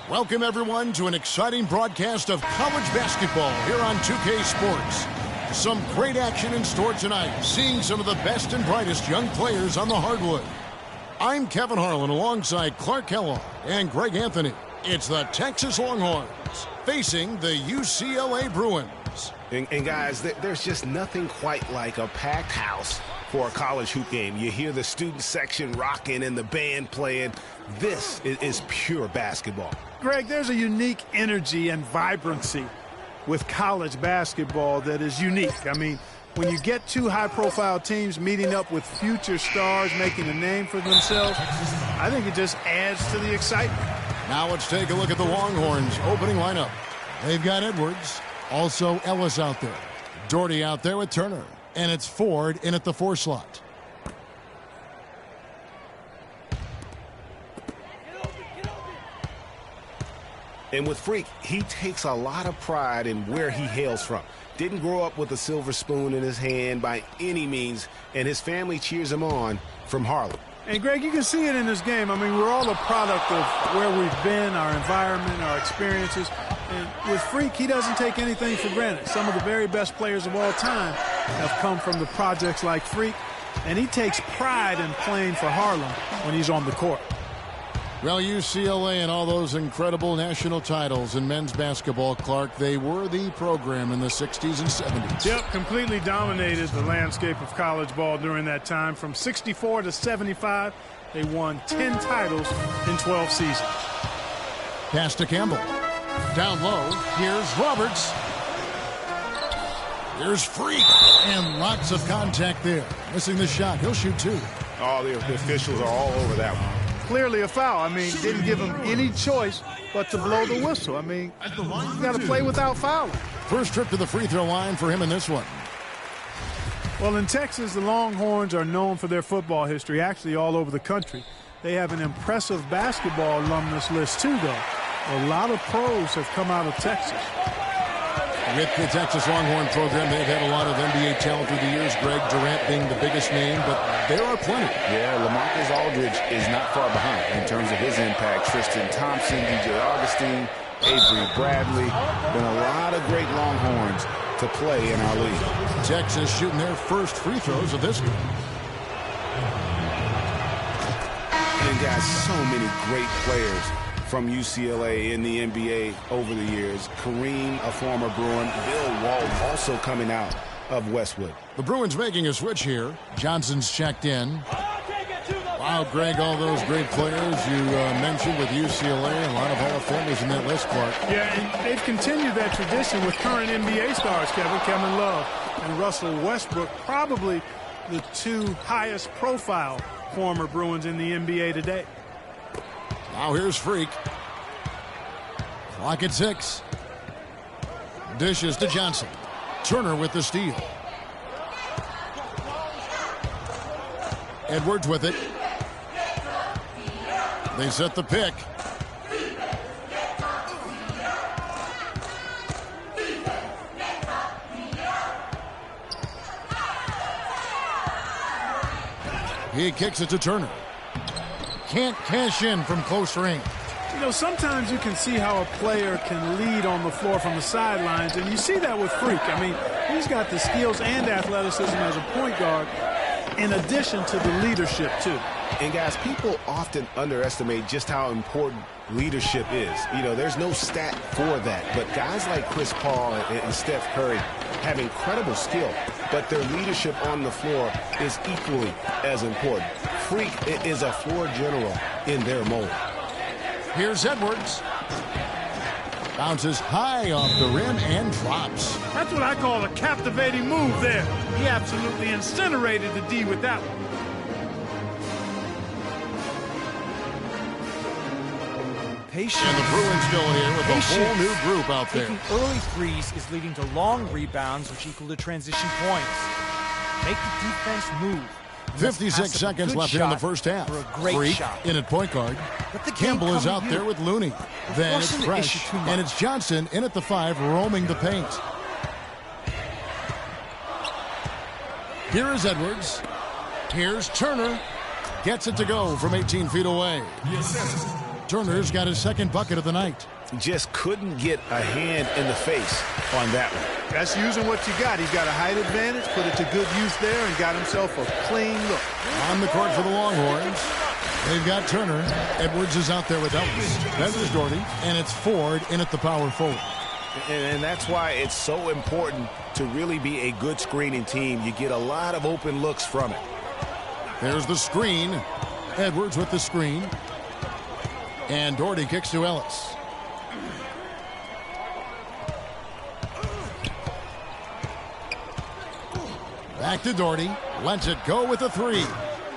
Welcome, everyone, to an exciting broadcast of college basketball here on 2K Sports. Some great action in store tonight, seeing some of the best and brightest young players on the hardwood. I'm Kevin Harlan alongside Clark Kellogg and Greg Anthony. It's the Texas Longhorns facing the UCLA Bruins. And guys, there's just nothing quite like a packed house for a college hoop game. You hear the student section rocking and the band playing. This is pure basketball. Greg, there's a unique energy and vibrancy with college basketball that is unique. I mean, when you get two high-profile teams meeting up with future stars making a name for themselves, I think it just adds to the excitement. Now let's take a look at the Longhorns' opening lineup. They've got Edwards, also Ellis out there, Doherty out there with Turner, and it's Ford in at the 4 slot. And with Freak, he takes a lot of pride in where he hails from. Didn't grow up with a silver spoon in his hand by any means, and his family cheers him on from Harlem. And, Greg, you can see it in this game. I mean, we're all a product of where we've been, our environment, our experiences. And with Freak, he doesn't take anything for granted. Some of the very best players of all time have come from the projects like Freak, and he takes pride in playing for Harlem when he's on the court. Well, UCLA and all those incredible national titles in men's basketball, Clark, they were the program in the 60s and 70s. Yep, completely dominated the landscape of college ball during that time. From 64 to 75, they won 10 titles in 12 seasons. Pass to Campbell. Down low, here's Roberts. Here's Freak. And lots of contact there. Missing the shot. He'll shoot 2. Oh, the officials are all over that one. Clearly a foul. I mean, didn't give him any choice but to blow the whistle. I mean, you got to play without fouling. First trip to the free throw line for him in this one. Well, in Texas, the Longhorns are known for their football history, actually all over the country. They have an impressive basketball alumnus list, too, though. A lot of pros have come out of Texas. With the Texas Longhorn program, they've had a lot of NBA talent through the years, Greg Durant being the biggest name, but there are plenty. Yeah, LaMarcus Aldridge is not far behind in terms of his impact. Tristan Thompson, DJ Augustine, Avery Bradley. Been a lot of great Longhorns to play in our league. Texas shooting their first free throws of this game. And guys, so many great players from UCLA in the NBA over the years. Kareem, a former Bruin. Bill Walton also coming out of Westwood. The Bruins making a switch here. Johnson's checked in. Wow, Greg, all those great players you mentioned with UCLA. A lot of Hall of Famers in that list, Clark. Yeah, and they've continued that tradition with current NBA stars, Kevin Love and Russell Westbrook, probably the 2 highest profile former Bruins in the NBA today. Now here's Freak. Clock at 6. Dishes to Johnson. Turner with the steal. Edwards with it. They set the pick. He kicks it to Turner. Can't cash in from close range. You know, sometimes you can see how a player can lead on the floor from the sidelines, and you see that with Freak. I mean, he's got the skills and athleticism as a point guard, in addition to the leadership, too. And, guys, people often underestimate just how important leadership is. You know, there's no stat for that. But guys like Chris Paul and Steph Curry have incredible skill, but their leadership on the floor is equally as important. Freak is a floor general in their mold. Here's Edwards. Bounces high off the rim and drops. That's what I call a captivating move there. He absolutely incinerated the D with that one. Patience. And the Bruins going here with a whole new group out there. Taking early threes is leading to long rebounds, which equal to transition points. Make the defense move. 56 seconds left here in the first half. For a great Freak shot. in at point guard. Let the game Campbell is come out to there you. with Looney. Then it's forcing the Fresh, issue too much. and it's Johnson in at the 5, roaming the paint. Here is Edwards. Here's Turner. Gets it to go from 18 feet away. Turner's got his second bucket of the night. Just couldn't get a hand in the face on that one. That's using what you got. He's got a height advantage, put it to good use there, and got himself a clean look. On the court for the Longhorns, they've got Turner. Edwards is out there with Ellis. Then there's Doherty, and it's Ford in at the power forward. And that's why it's so important to really be a good screening team. You get a lot of open looks from it. There's the screen. Edwards with the screen. And Doherty kicks to Ellis. Back to Doherty. Lets it go with a 3.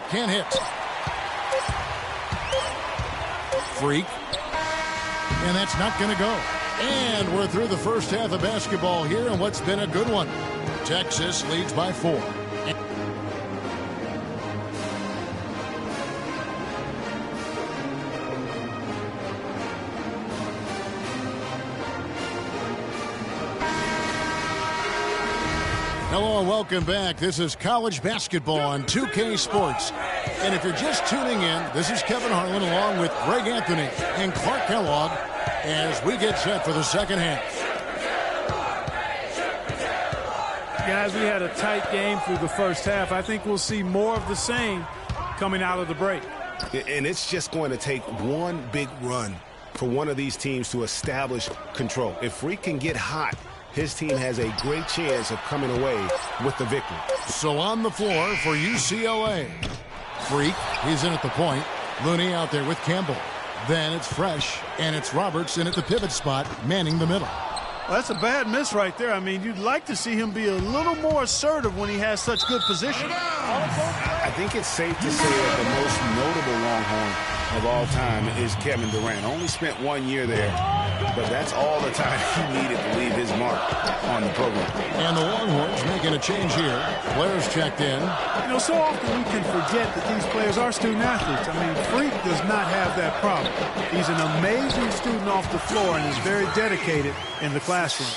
Can't hit. Freak. And that's not going to go. And we're through the first half of basketball here in what's been a good one. Texas leads by 4. Hello and welcome back. This is college basketball on 2K Sports. And if you're just tuning in, this is Kevin Harlan along with Greg Anthony and Clark Kellogg as we get set for the second half. Guys, we had a tight game through the first half. I think we'll see more of the same coming out of the break. And it's just going to take one big run for one of these teams to establish control. If Freak can get hot, his team has a great chance of coming away with the victory. So on the floor for UCLA. Freak, he's in at the point. Looney out there with Campbell. Then it's Fresh, and it's Roberts in at the pivot spot, manning the middle. Well, that's a bad miss right there. I mean, you'd like to see him be a little more assertive when he has such good position. I think it's safe to say that the most notable Longhorn of all time is Kevin Durant. Only spent 1 year there, but that's all the time he needed to leave his mark on the program. And the Longhorns making a change here. Blair's checked in. You know, so often we can forget that these players are student athletes. I mean, Freak does not have that problem. He's an amazing student off the floor and is very dedicated in the classroom.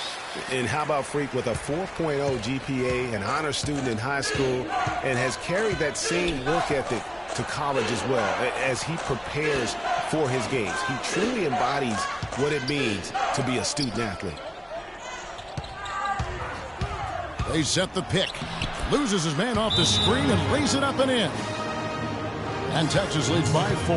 And how about Freak with a 4.0 GPA, an honor student in high school, and has carried that same work ethic to college as well as he prepares for his games. He truly embodies what it means to be a student athlete. They set the pick. Loses his man off the screen and lays it up and in. And Texas leads by 4.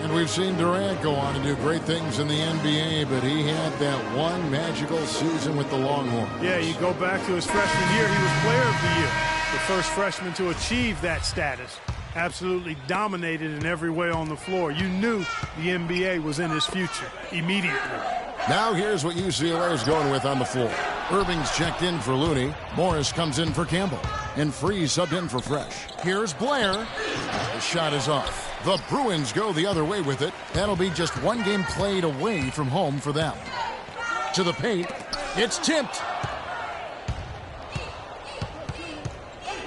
And we've seen Durant go on and do great things in the NBA, but he had that one magical season with the Longhorns. Yeah, you go back to his freshman year, he was player of the year. The first freshman to achieve that status. Absolutely dominated in every way on the floor. You knew the NBA was in his future immediately. Now here's what UCLA is going with on the floor. Irving's checked in for Looney. Morris comes in for Campbell. And Freeze subbed in for Fresh. Here's Blair. The shot is off. The Bruins go the other way with it. That'll be just one game played away from home for them. To the paint. It's tipped.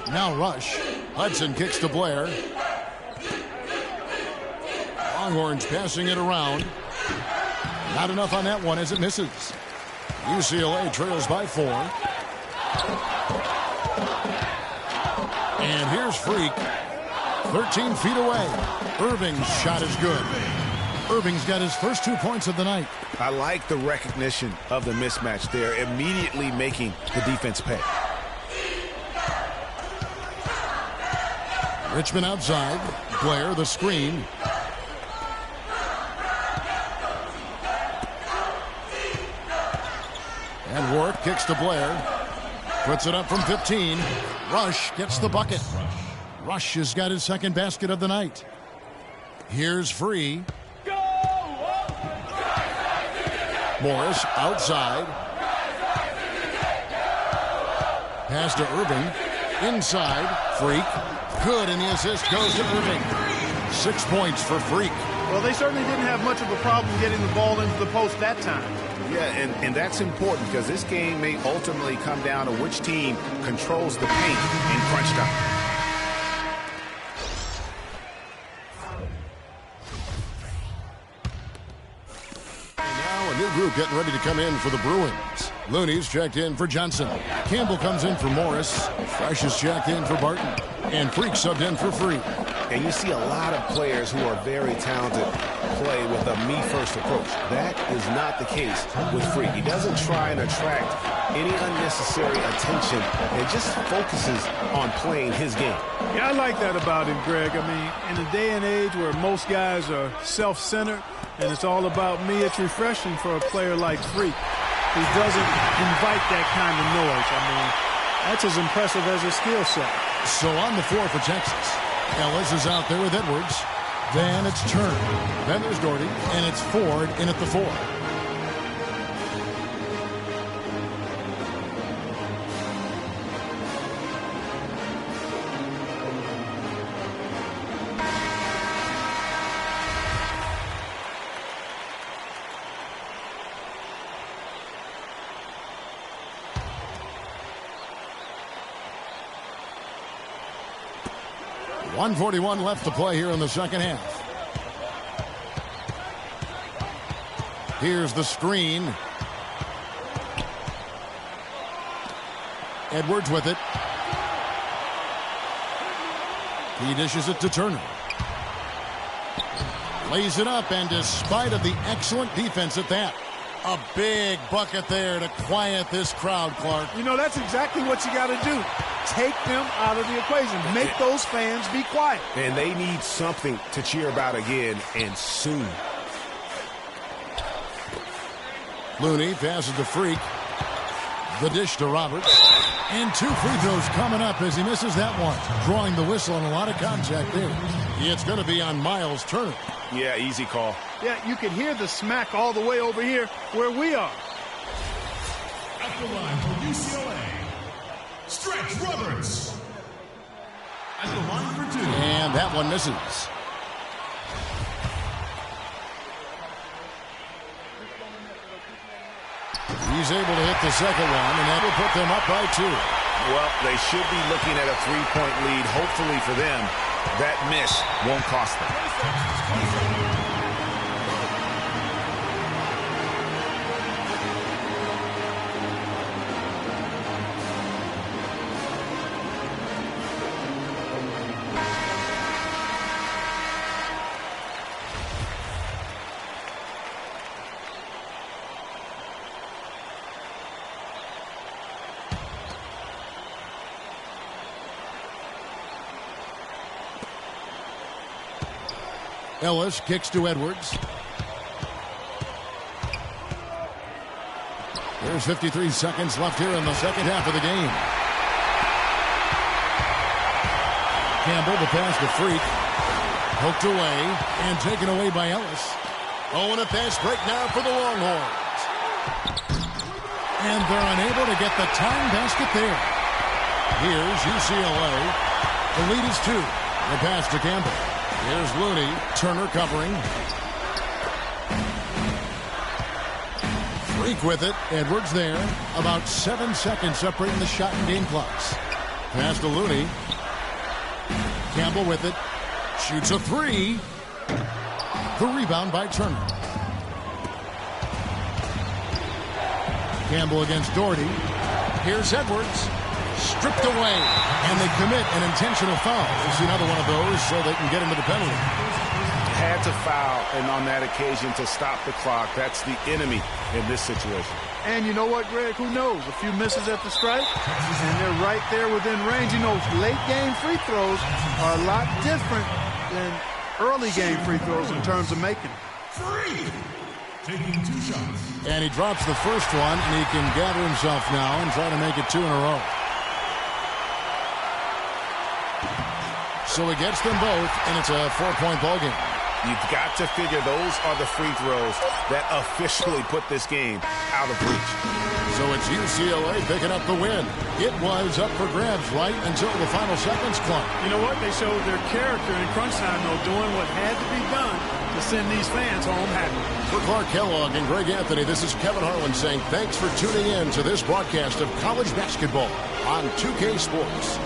Now Rush. Hudson kicks to Blair. Longhorns passing it around. Not enough on that one as it misses. UCLA trails by 4. And here's Freak. 13 feet away. Irving's shot is good. Irving's got his first 2 points of the night. I like the recognition of the mismatch there, immediately making the defense pay. Richmond outside. Blair, the screen. And Warwick kicks to Blair. Puts it up from 15. Rush gets the bucket. Rush has got his second basket of the night. Here's Free. Morris outside. Pass to Irving. Inside. Freak. Good, and the assist goes to Irving. 6 points for Freak. Well, they certainly didn't have much of a problem getting the ball into the post that time. Yeah, and that's important because this game may ultimately come down to which team controls the paint in crunch time. A new group getting ready to come in for the Bruins. Looney's checked in for Johnson. Campbell comes in for Morris. Fresh is checked in for Barton. And Freak subbed in for Free. And you see a lot of players who are very talented play with a me-first approach. That is not the case with Freak. He doesn't try and attract any unnecessary attention and just focuses on playing his game. Yeah, I like that about him, Greg. I mean, in a day and age where most guys are self-centered and it's all about me, it's refreshing for a player like Freak who doesn't invite that kind of noise. I mean, that's as impressive as his skill set. So on the floor for Texas, Ellis is out there with Edwards. Then it's Turner. Then there's Doherty, and it's Ford in at the 4. .141 left to play here in the second half. Here's the screen. Edwards with it. He dishes it to Turner. Lays it up, and despite of the excellent defense at that, a big bucket there to quiet this crowd, Clark. You know, that's exactly what you got to do. Take them out of the equation. Make those fans be quiet. And they need something to cheer about again, and soon. Looney passes to Freak. The dish to Roberts. And 2 free throws coming up as he misses that one. Drawing the whistle and a lot of contact there. It's going to be on Miles Turner. Yeah, easy call. Yeah, you can hear the smack all the way over here where we are. At the line for UCLA, Stretch Roberts. At the line for 2. And that one misses. He's able to hit the second one, and that will put them up by 2. Well, they should be looking at a 3-point lead. Hopefully for them, that miss won't cost them. Ellis kicks to Edwards. There's 53 seconds left here in the second half of the game. Campbell, the pass to Freak. Poked away and taken away by Ellis. Oh, and a fast break now for the Longhorns. And they're unable to get the tying basket there. Here's UCLA. The lead is 2. The pass to Campbell. Here's Looney. Turner covering. Freak with it. Edwards there. About 7 seconds separating the shot and game clocks. Pass to Looney. Campbell with it. Shoots a 3. The rebound by Turner. Campbell against Doherty. Here's Edwards. Stripped away, and they commit an intentional foul. We'll see another one of those so they can get into the penalty. Had to foul, and on that occasion to stop the clock. That's the enemy in this situation. And you know what, Greg? Who knows? A few misses at the stripe, and they're right there within range. You know, late-game free throws are a lot different than early-game free throws in terms of making them. Taking 2 shots. And he drops the first one, and he can gather himself now and try to make it 2 in a row. So he gets them both, and it's a 4-point ball game. You've got to figure those are the free throws that officially put this game out of reach. So it's UCLA picking up the win. It was up for grabs right until the final seconds clung. You know what? They showed their character in crunch time, though, doing what had to be done to send these fans home happy. For Clark Kellogg and Greg Anthony, this is Kevin Harlan saying thanks for tuning in to this broadcast of college basketball on 2K Sports.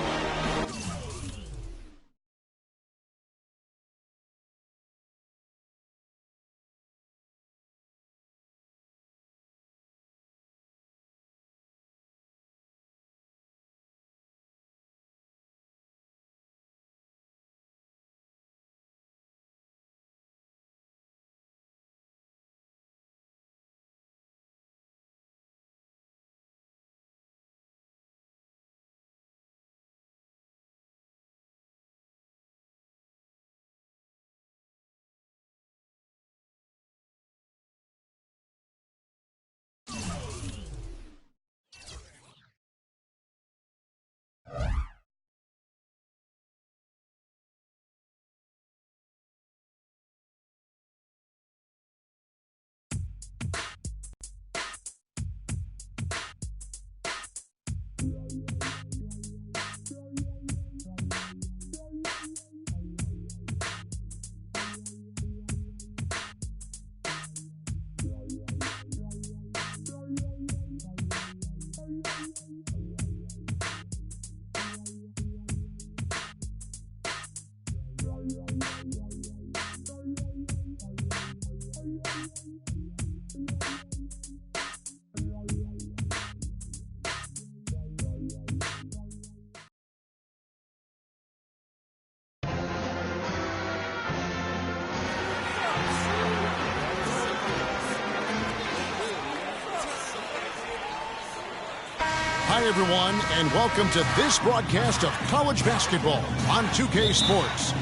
Hi, everyone, and welcome to this broadcast of college basketball on 2K Sports.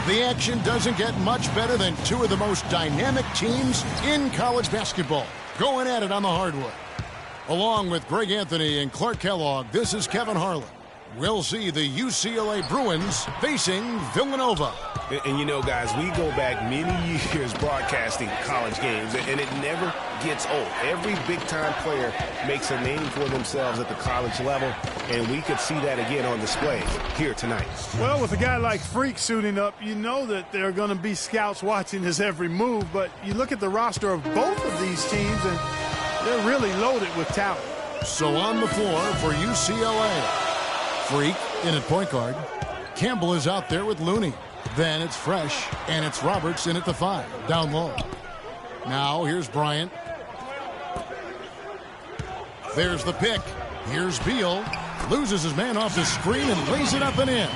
The action doesn't get much better than 2 of the most dynamic teams in college basketball going at it on the hardwood. Along with Greg Anthony and Clark Kellogg, this is Kevin Harlan. We'll see the UCLA Bruins facing Villanova. And you know, guys, we go back many years broadcasting college games, and it never gets old. Every big-time player makes a name for themselves at the college level, and we could see that again on display here tonight. Well, with a guy like Freak suiting up, you know that there are going to be scouts watching his every move, but you look at the roster of both of these teams, and they're really loaded with talent. So on the floor for UCLA, Freak in at point guard. Campbell is out there with Looney. Then it's Fresh, and it's Roberts in at the 5, down low. Now here's Bryant. There's the pick. Here's Beal. Loses his man off the screen and lays it up and in.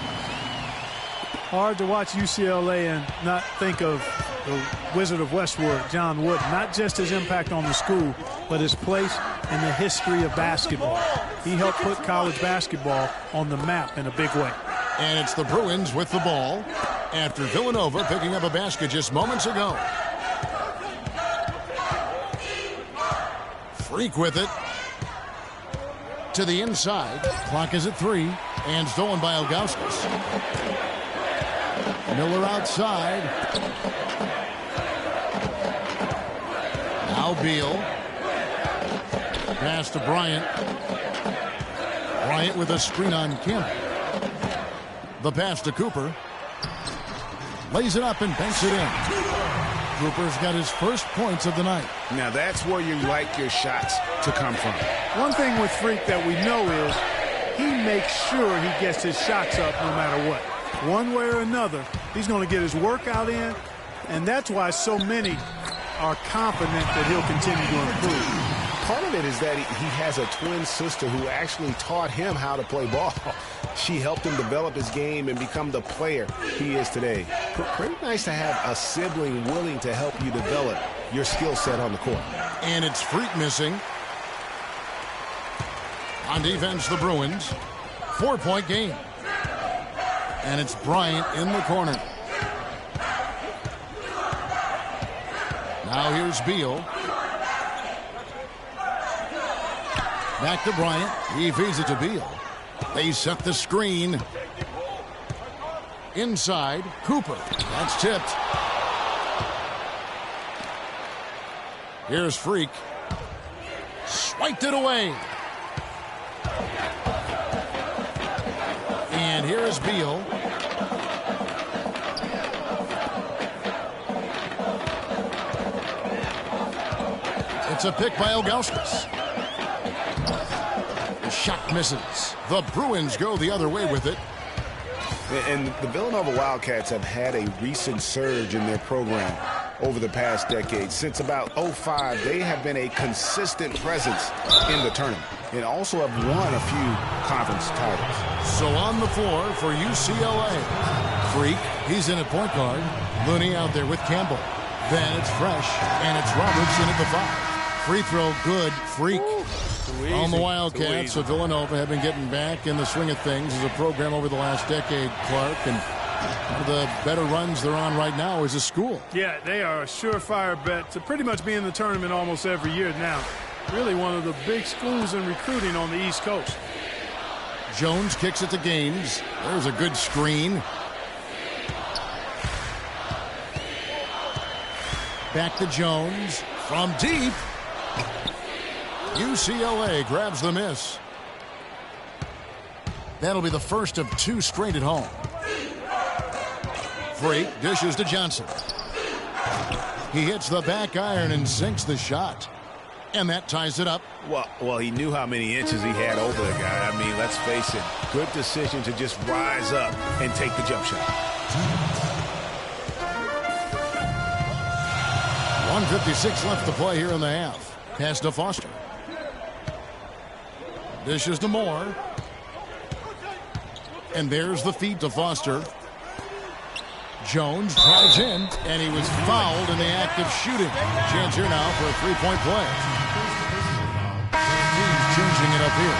Hard to watch UCLA and not think of the Wizard of Westwood, John Wooden. Not just his impact on the school, but his place in the history of basketball. He helped put college basketball on the map in a big way. And it's the Bruins with the ball after Villanova picking up a basket just moments ago. Freak with it. To the inside. Clock is at 3. And stolen by Ilgauskas. Miller outside. Now Beal. Pass to Bryant. Bryant with a screen on Campbell. The pass to Cooper. Lays it up and banks it in. Cooper's got his first points of the night. Now that's where you like your shots to come from. One thing with Freak that we know is he makes sure he gets his shots up no matter what. One way or another, he's going to get his workout in, and that's why so many are confident that he'll continue to improve. Part of it is that he has a twin sister who actually taught him how to play ball. She helped him develop his game and become the player he is today. Pretty nice to have a sibling willing to help you develop your skill set on the court. And it's Freak missing. On defense, the Bruins. 4-point game. And it's Bryant in the corner. Now here's Beal. Back to Bryant. He feeds it to Beal. They set the screen. Inside, Cooper. That's tipped. Here's Freak. Swiped it away. And here's Beal. It's a pick by Ilgauskas. The shot misses. The Bruins go the other way with it. And the Villanova Wildcats have had a recent surge in their program over the past decade. Since about 2005, they have been a consistent presence in the tournament and also have won a few conference titles. So on the floor for UCLA. Freak, he's in at point guard. Looney out there with Campbell. Then it's Fresh, and it's Robertson at the 5. Free throw good. Freak. On the Wildcats of Villanova have been getting back in the swing of things as a program over the last decade, Clark. And one of the better runs they're on right now is a school. Yeah, they are a surefire bet to pretty much be in the tournament almost every year now. Really one of the big schools in recruiting on the East Coast. Jones kicks it to Gaines. There's a good screen. Back to Jones from deep. UCLA grabs the miss. That'll be the first of 2 straight at home. Freak dishes to Johnson. He hits the back iron and sinks the shot. And that ties it up. Well, he knew how many inches he had over the guy. I mean, let's face it. Good decision to just rise up and take the jump shot. 1:56 left to play here in the half. Pass to Foster. Dishes to Moore. And there's the feed to Foster. Jones drives in, and he was fouled in the act of shooting. Chance here now for a 3-point play. He's changing it up here.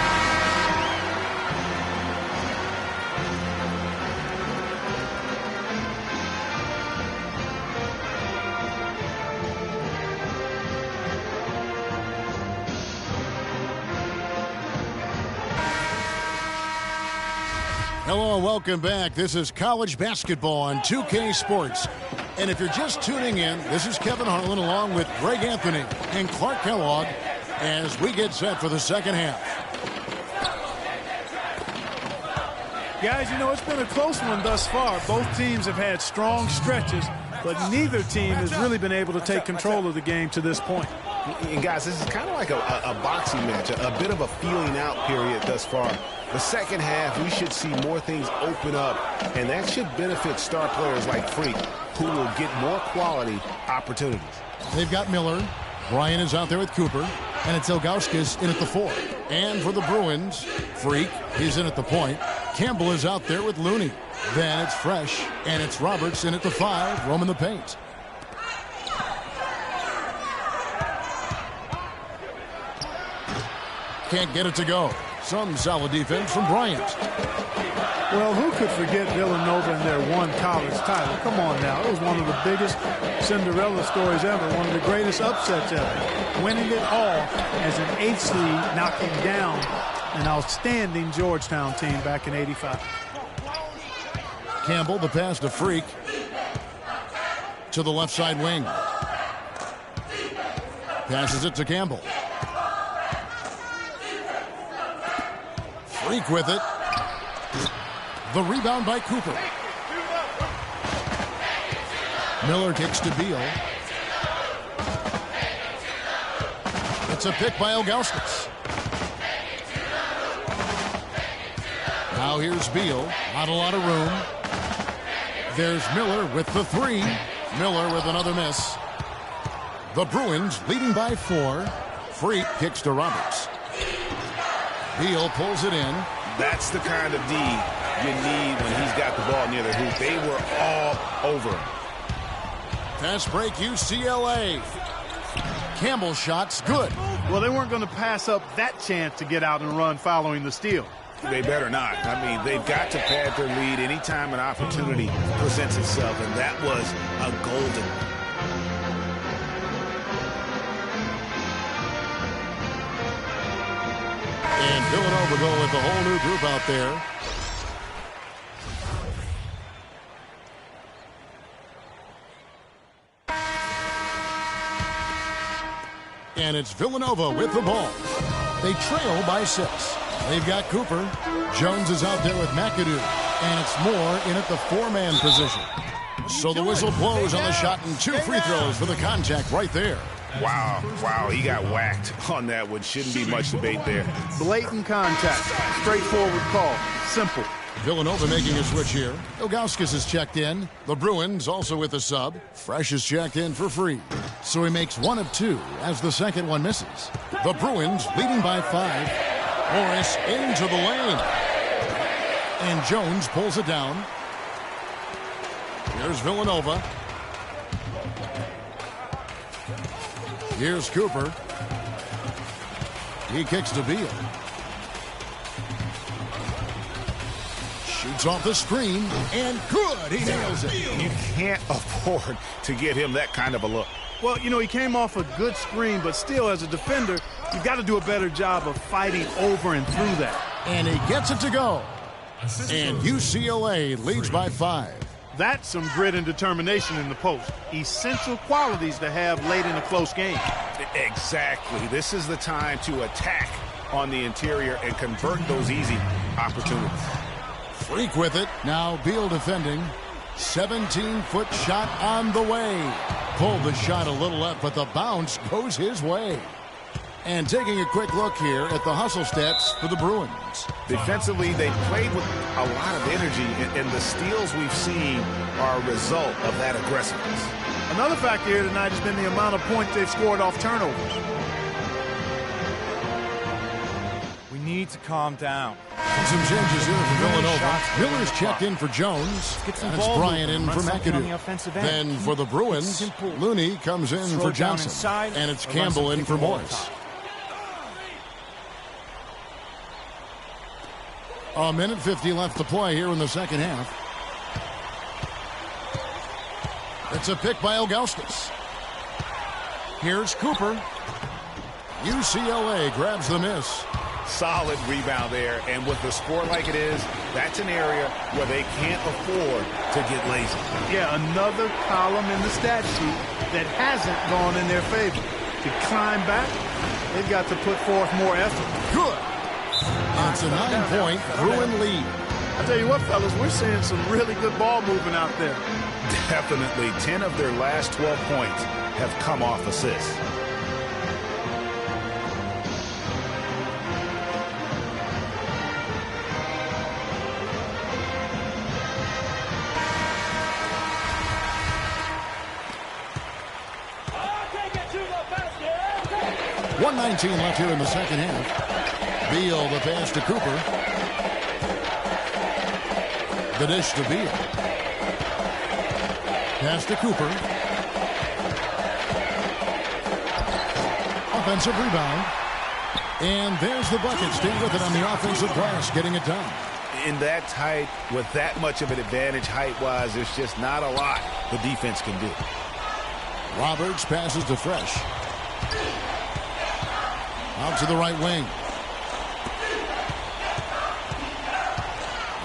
Hello and welcome back. This is college basketball on 2K Sports. And if you're just tuning in, this is Kevin Harlan along with Greg Anthony and Clark Kellogg as we get set for the second half. Guys, you know, it's been a close one thus far. Both teams have had strong stretches, but neither team has really been able to take control of the game to this point. And guys, this is kind of like a boxing match, a bit of a feeling out period thus far. The second half, we should see more things open up, and that should benefit star players like Freak, who will get more quality opportunities. They've got Miller. Bryant is out there with Cooper, and it's Ilgauskas in at the 4. And for the Bruins, Freak, he's in at the point. Campbell is out there with Looney. Then it's Fresh, and it's Roberts in at the 5, roaming the paint. Can't get it to go. Some solid defense from Bryant. Well, who could forget Villanova and their one college title? Come on now. It was one of the biggest Cinderella stories ever, one of the greatest upsets ever. Winning it all as an 8th seed, knocking down an outstanding Georgetown team back in '85. Campbell, the pass to Freak. To the left side wing. Passes it to Campbell. Freak with it. The rebound by Cooper. Miller kicks to Beal. It's a pick by Ilgauskas. Now here's Beal. Not a lot of room. There's Miller with the 3. Miller with another miss. The Bruins leading by 4. Freak kicks to Roberts. Beal pulls it in. That's the kind of D you need when he's got the ball near the hoop. They were all over him. Fast break UCLA. Campbell's shot's good. Well, they weren't going to pass up that chance to get out and run following the steal. They better not. I mean, they've got to pad their lead anytime an opportunity presents itself, and that was a golden. And Villanova go with the whole new group out there. And it's Villanova with the ball. They trail by 6. They've got Cooper. Jones is out there with McAdoo. And it's Moore in at the 4-man position. So the whistle blows on the shot and 2 free throws for the contact right there. Wow, he got whacked on that one. Shouldn't be much debate there. Blatant contact. Straightforward call. Simple. Villanova making a switch here. Ilgauskas is checked in. The Bruins also with a sub. Fresh is checked in for free. So he makes 1 of 2 as the second one misses. The Bruins leading by 5. Morris into the lane. And Jones pulls it down. Here's Villanova. Here's Cooper. He kicks to Beal. Shoots off the screen, and good. He nails it. You can't afford to give him that kind of a look. Well, you know, he came off a good screen, but still, as a defender, you've got to do a better job of fighting over and through that. And he gets it to go. And UCLA leads by 5. That's some grit and determination in the post. Essential qualities to have late in a close game. Exactly. This is the time to attack on the interior and convert those easy opportunities. Freak with it. Now Beal defending. 17-foot shot on the way. Pulled the shot a little left, but the bounce goes his way. And taking a quick look here at the hustle stats for the Bruins. Defensively, they played with a lot of energy, and the steals we've seen are a result of that aggressiveness. Another factor here tonight has been the amount of points they've scored off turnovers. We need to calm down. Some changes here for Villanova. Miller's checked in for Jones. And it's Bryant in for McAdoo. Then for the Bruins, Looney comes in for Johnson. And it's Campbell in for Morris. A minute 50 left to play here in the second half. It's a pick by Ilgauskas. Here's Cooper. UCLA grabs the miss. Solid rebound there, and with the score like it is, that's an area where they can't afford to get lazy. Yeah, another column in the stat sheet that hasn't gone in their favor. To climb back, they've got to put forth more effort. Good. It's a 9-point Bruin lead. I tell you what, fellas, we're seeing some really good ball movement out there. Definitely. 10 of their last 12 points have come off assists. .119 left here in the second half. Beal, the pass to Cooper. The dish to Beal. Pass to Cooper. Offensive rebound. And there's the bucket. Stay with it on the offensive glass, getting it done. In that tight, with that much of an advantage height-wise, there's just not a lot the defense can do. Roberts passes to Fresh. Out to the right wing.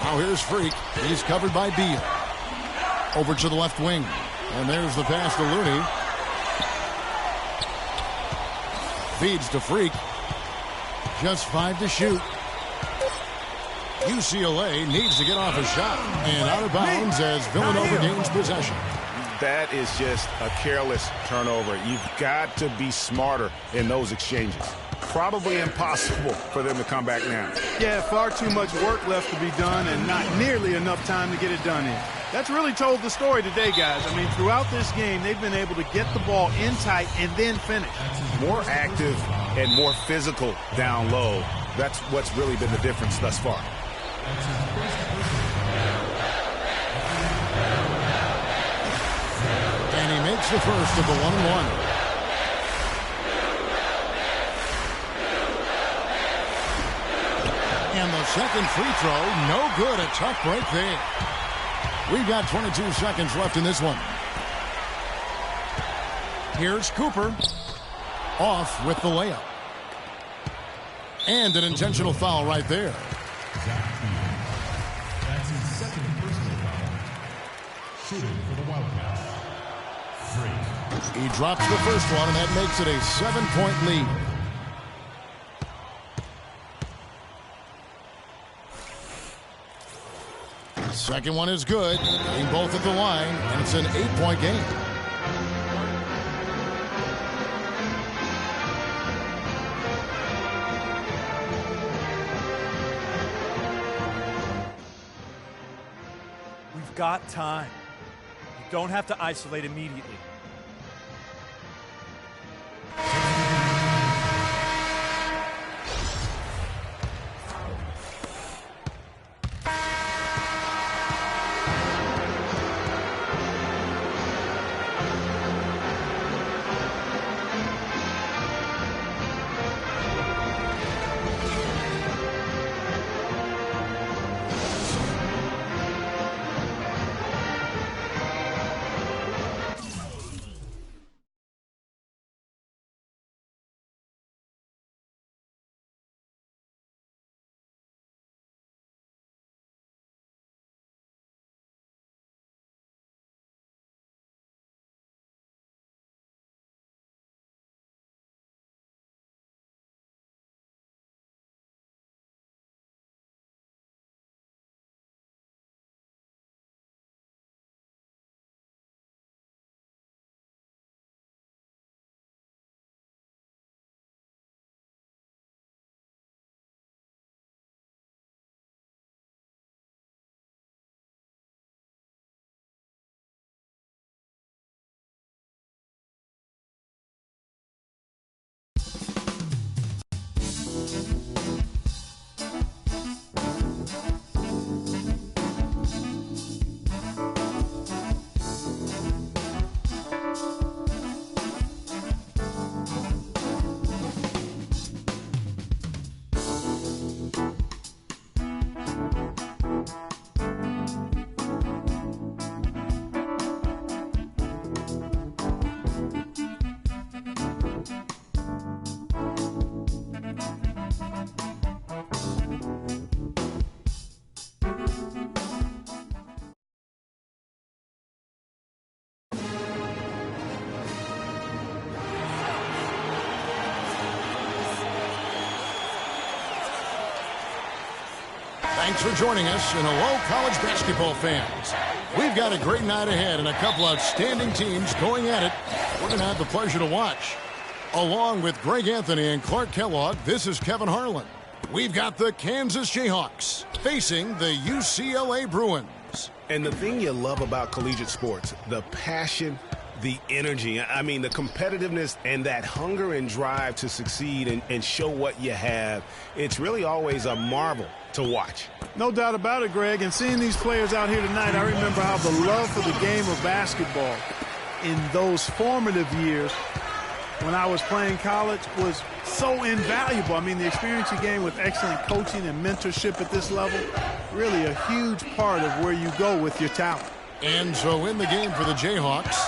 Now here's Freak. He's covered by Beal. Over to the left wing. And there's the pass to Looney. Feeds to Freak. Just 5 to shoot. UCLA needs to get off a shot. And out of bounds as Villanova gains possession. That is just a careless turnover. You've got to be smarter in those exchanges. Probably impossible for them to come back now. Yeah, far too much work left to be done and not nearly enough time to get it done in. That's really told the story today, guys. I mean, throughout this game, they've been able to get the ball in tight and then finish. More active and more physical down low. That's what's really been the difference thus far. And he makes the first of the 1-and-1. second free throw. No good. A tough break there. We've got 22 seconds left in this one. Here's Cooper. Off with the layup. And an intentional foul right there. That's his second personal foul. Shooting for the Wildcats. Free. He drops the first one, and that makes it a 7-point lead. Second one is good. Getting both at the line, and it's an 8-point game. We've got time. You don't have to isolate immediately. Thanks for joining us, and hello, college basketball fans. We've got a great night ahead and a couple outstanding teams going at it. We're going to have the pleasure to watch. Along with Greg Anthony and Clark Kellogg, this is Kevin Harlan. We've got the Kansas Jayhawks facing the UCLA Bruins. And the thing you love about collegiate sports, the passion, the energy, I mean, the competitiveness and that hunger and drive to succeed and show what you have, it's really always a marvel to watch. No doubt about it, Greg. And seeing these players out here tonight, I remember how the love for the game of basketball in those formative years when I was playing college was so invaluable. I mean, the experience you gain with excellent coaching and mentorship at this level, really a huge part of where you go with your talent. And so in the game for the Jayhawks,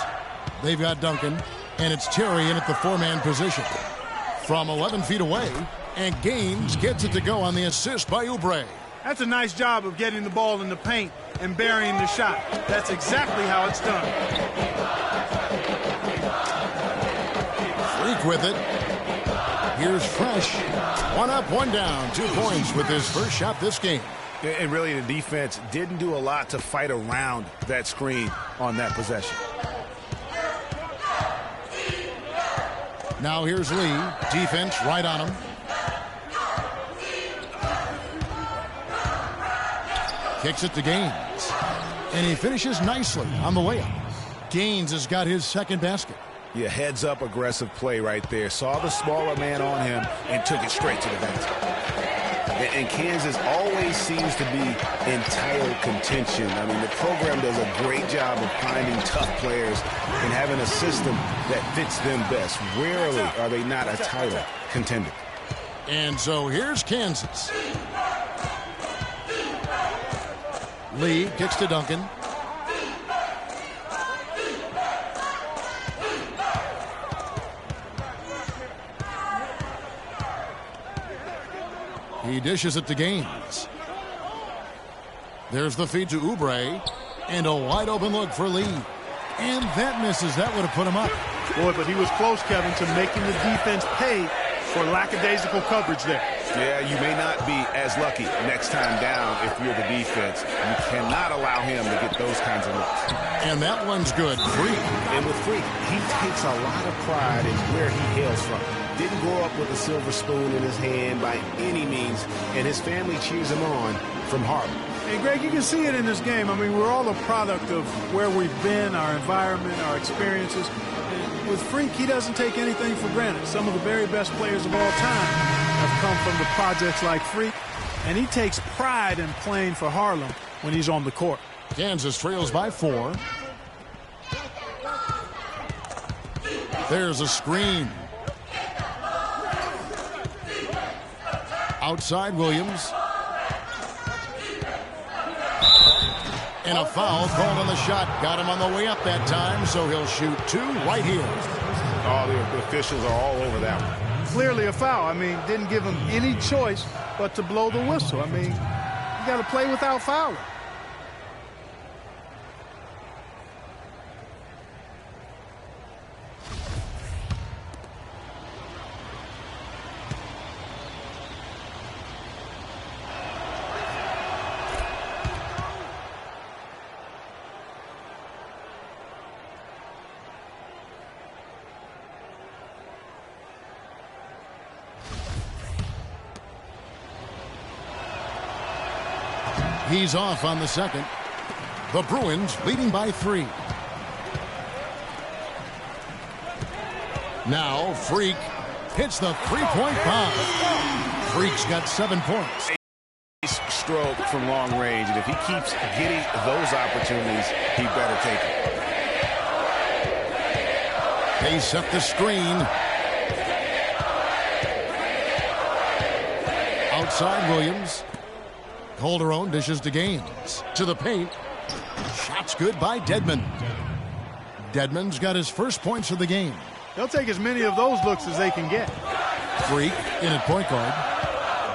they've got Duncan, and it's Terry in at the four-man position. From 11 feet away, and Gaines gets it to go on the assist by Oubre. That's a nice job of getting the ball in the paint and burying the shot. That's exactly how it's done. Freak with it. Here's Fresh. One up, one down. 2 points with his first shot this game. And really, the defense didn't do a lot to fight around that screen on that possession. Now here's Lee. Defense right on him. Kicks it to Gaines. And he finishes nicely on the layup. Gaines has got his second basket. Yeah, heads-up aggressive play right there. Saw the smaller man on him and took it straight to the basket. And Kansas always seems to be in title contention. I mean, the program does a great job of finding tough players and having a system that fits them best. Rarely are they not a title contender. And so here's Kansas. Lee kicks to Duncan. He dishes it to Gaines. There's the feed to Oubre. And a wide open look for Lee. And that misses. That would have put him up. Boy, but he was close, Kevin, to making the defense pay for lackadaisical coverage there. Yeah, you may not be as lucky next time down if you're the defense. You cannot allow him to get those kinds of looks. And that one's good. Freak. And with Freak, he takes a lot of pride in where he hails from. Didn't grow up with a silver spoon in his hand by any means, and his family cheers him on from Harlem. And, Greg, you can see it in this game. I mean, we're all a product of where we've been, our environment, our experiences. And with Freak, he doesn't take anything for granted. Some of the very best players of all time have come from the projects like Freak, and he takes pride in playing for Harlem when he's on the court. Kansas trails by 4. There's a screen. Outside Williams. And a foul called on the shot. Got him on the way up that time, so he'll shoot 2 right here. All the officials are all over that one. Clearly a foul. I mean, didn't give him any choice but to blow the whistle. I mean, you got to play without fouling. He's off on the second. The Bruins leading by 3. Now Freak hits the three-point bomb. Freak's got 7 points. Stroke from long range, and if he keeps getting those opportunities, he better take it. They set the screen. Outside Williams. Calderon dishes to Gaines. To the paint. Shot's good by Dedmon. Dedmon's got his first points of the game. They'll take as many of those looks as they can get. Freak in at point guard.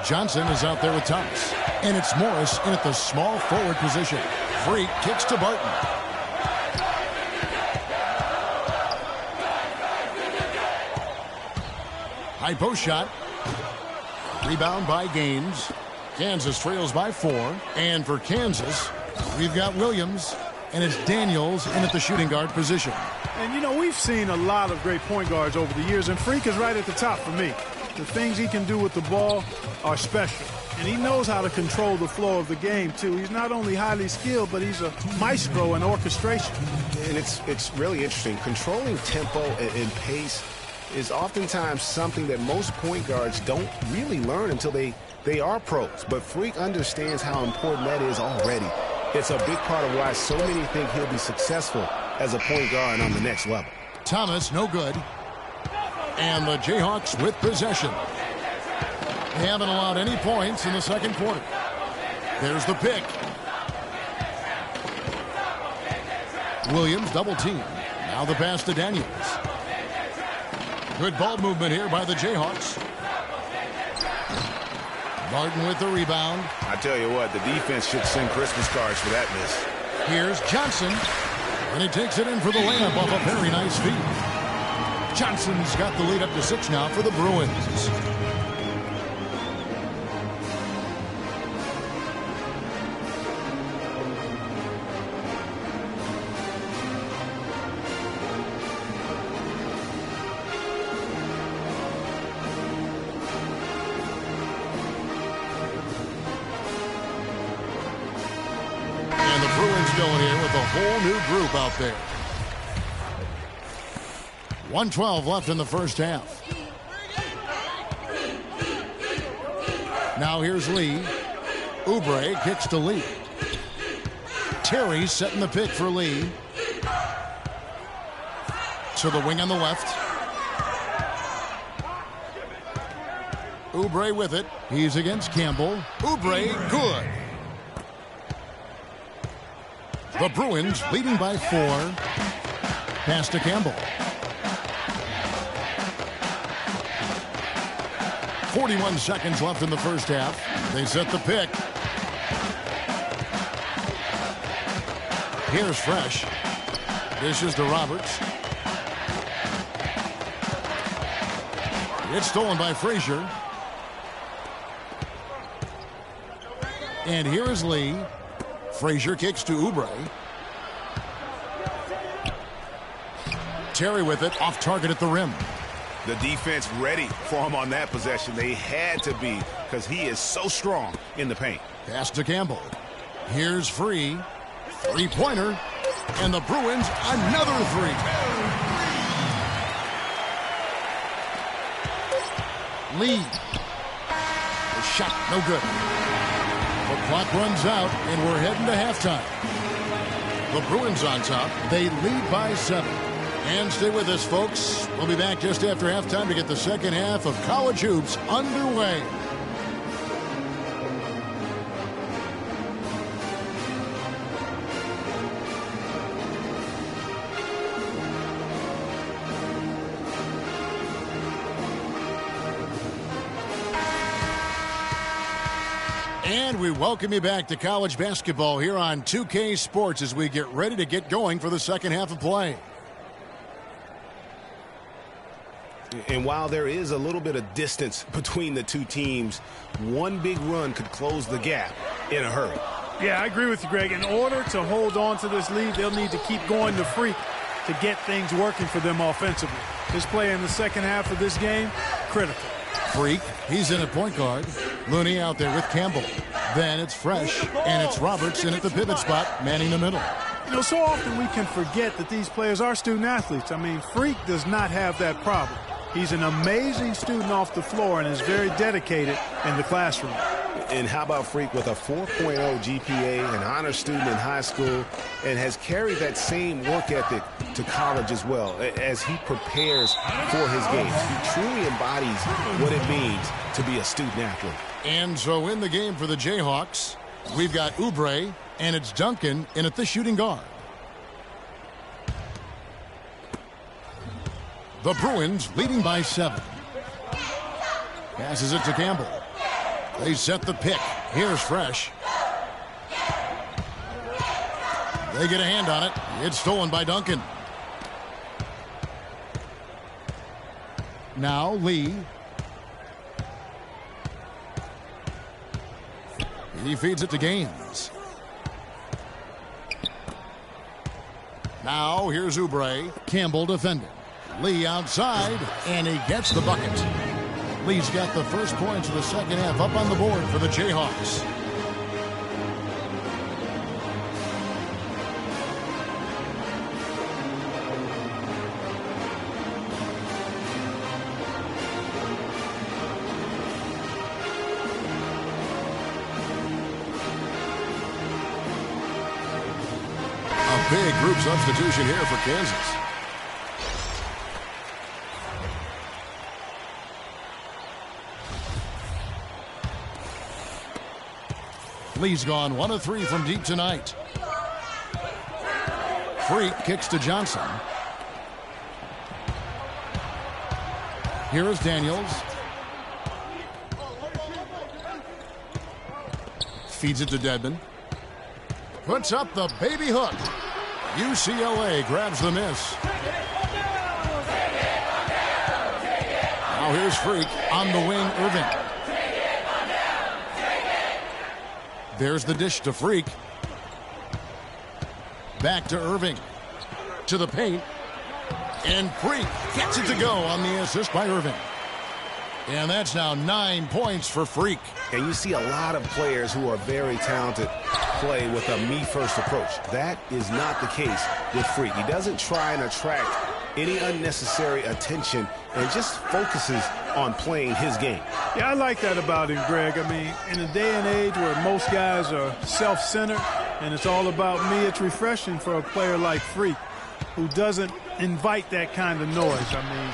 Johnson is out there with Thomas. And it's Morris in at the small forward position. Freak kicks to Barton. High post shot. Rebound by Gaines. Kansas trails by 4. And for Kansas, we've got Williams, and it's Daniels in at the shooting guard position. And, you know, we've seen a lot of great point guards over the years, and Freak is right at the top for me. The things he can do with the ball are special. And he knows how to control the flow of the game, too. He's not only highly skilled, but he's a maestro in orchestration. And it's really interesting. Controlling tempo and pace is oftentimes something that most point guards don't really learn until they are pros. But Freak understands how important that is already. It's a big part of why so many think he'll be successful as a point guard on the next level. Thomas, no good. And the Jayhawks with possession. They haven't allowed any points in the second quarter. There's the pick. Williams double team. Now the pass to Daniels. Good ball movement here by the Jayhawks. Martin with the rebound. I tell you what, the defense should send Christmas cards for that miss. Here's Johnson. And he takes it in for the layup off a very nice feed. Johnson's got the lead up to 6 now for the Bruins. And the Bruins going here with a whole new group out there. 1:12 left in the first half. Now here's Lee. Oubre kicks to Lee. Terry setting the pick for Lee. To the wing on the left. Oubre with it. He's against Campbell. Oubre, good. The Bruins leading by 4. Pass to Campbell. 41 seconds left in the first half. They set the pick. Here's Fresh. Dishes to Roberts. It's stolen by Frazier. And here is Lee. Frazier kicks to Oubre. Terry with it, off target at the rim. The defense ready for him on that possession. They had to be, because he is so strong in the paint. Pass to Campbell. Here's Free. Three-pointer. And the Bruins, another three. Lee. The shot, no good. The clock runs out, and we're heading to halftime. The Bruins on top. They lead by 7. And stay with us, folks. We'll be back just after halftime to get the second half of College Hoops underway. And we welcome you back to college basketball here on 2K Sports as we get ready to get going for the second half of play. And while there is a little bit of distance between the two teams, one big run could close the gap in a hurry. Yeah, I agree with you, Greg. In order to hold on to this lead, they'll need to keep going to Freak to get things working for them offensively. His play in the second half of this game, critical. Freak, he's in at point guard. Looney out there with Campbell. Then it's Fresh, and it's Roberts in at the pivot spot, manning the middle. You know, so often we can forget that these players are student athletes. I mean, Freak does not have that problem. He's an amazing student off the floor and is very dedicated in the classroom. And how about Freak with a 4.0 GPA, an honor student in high school, and has carried that same work ethic to college as well as he prepares for his games. He truly embodies what it means to be a student athlete. And so in the game for the Jayhawks, we've got Oubre, and it's Duncan in at the shooting guard. The Bruins leading by 7. Passes it to Campbell. They set the pick. Here's Fresh. They get a hand on it. It's stolen by Duncan. Now Lee. He feeds it to Gaines. Now here's Oubre. Campbell defending. Lee outside, and he gets the bucket. Lee's got the first points of the second half up on the board for the Jayhawks. A big group substitution here for Kansas. Lee's gone 1 of 3 from deep tonight. Freak kicks to Johnson. Here is Daniels. Feeds it to Dedmon. Puts up the baby hook. UCLA grabs the miss. Now here's Freak on the wing, Irving. There's the dish to Freak. Back to Irving. To the paint. And Freak gets it to go on the assist by Irving. And that's now 9 points for Freak. And you see a lot of players who are very talented play with a me-first approach. That is not the case with Freak. He doesn't try and attract any unnecessary attention and just focuses on playing his game. Yeah, I like that about him, Greg. I mean, in a day and age where most guys are self-centered and it's all about me, it's refreshing for a player like Freak who doesn't invite that kind of noise. I mean,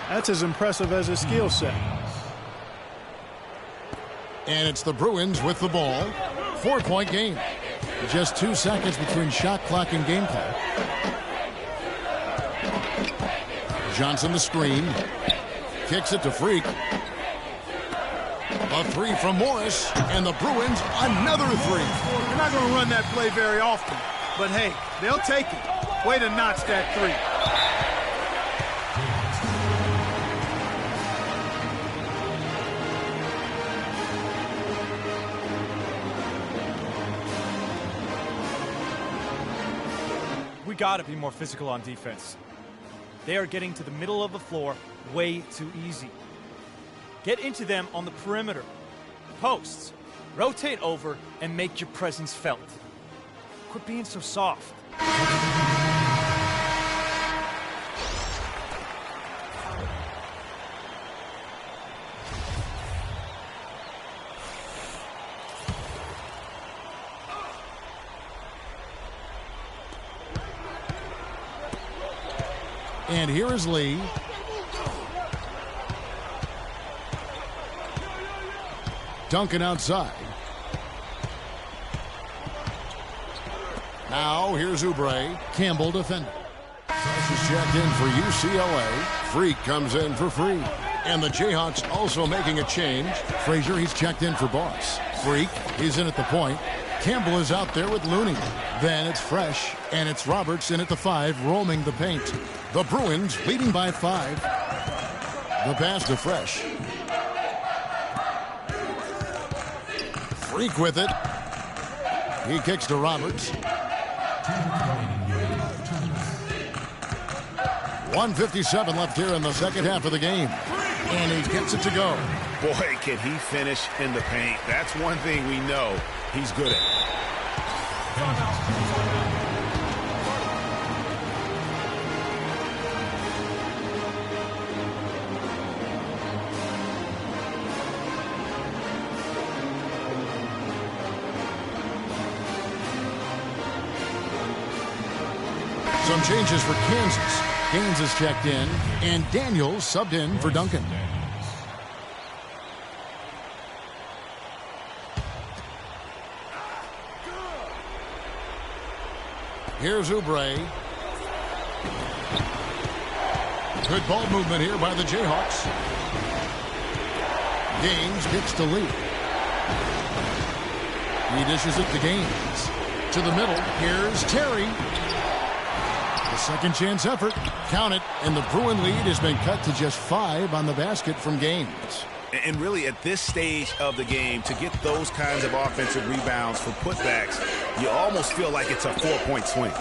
that's as impressive as his skill set. And it's the Bruins with the ball. 4-point game. Just 2 seconds between shot clock and game clock. Johnson the screen. Kicks it to Freak. A three from Morris, and the Bruins another three. They're not going to run that play very often, but hey, they'll take it. Way to notch that three. We got to be more physical on defense. They are getting to the middle of the floor way too easy. Get into them on the perimeter. Posts. Rotate over and make your presence felt. Quit being so soft. And here is Lee. Duncan outside. Now here's Oubre. Campbell defending. This is checked in for UCLA. Freak comes in for Free. And the Jayhawks also making a change. Frazier, he's checked in for Boss. Freak, he's in at the point. Campbell is out there with Looney. Then it's Fresh, and it's Roberts in at the 5, roaming the paint. The Bruins leading by 5. The pass to Fresh. Freak with it. He kicks to Roberts. 1:57 left here in the second half of the game. And he gets it to go. Boy, can he finish in the paint. That's one thing we know he's good at. Some changes for Kansas. Gaines is checked in, and Daniels subbed in for Duncan. Here's Oubre. Good ball movement here by the Jayhawks. Gaines kicks to Lee. He dishes it to Gaines. To the middle, here's Terry. The second chance effort. Count it, and the Bruin lead has been cut to just 5 on the basket from Gaines. And really, at this stage of the game, to get those kinds of offensive rebounds for putbacks, you almost feel like it's a 4-point swing.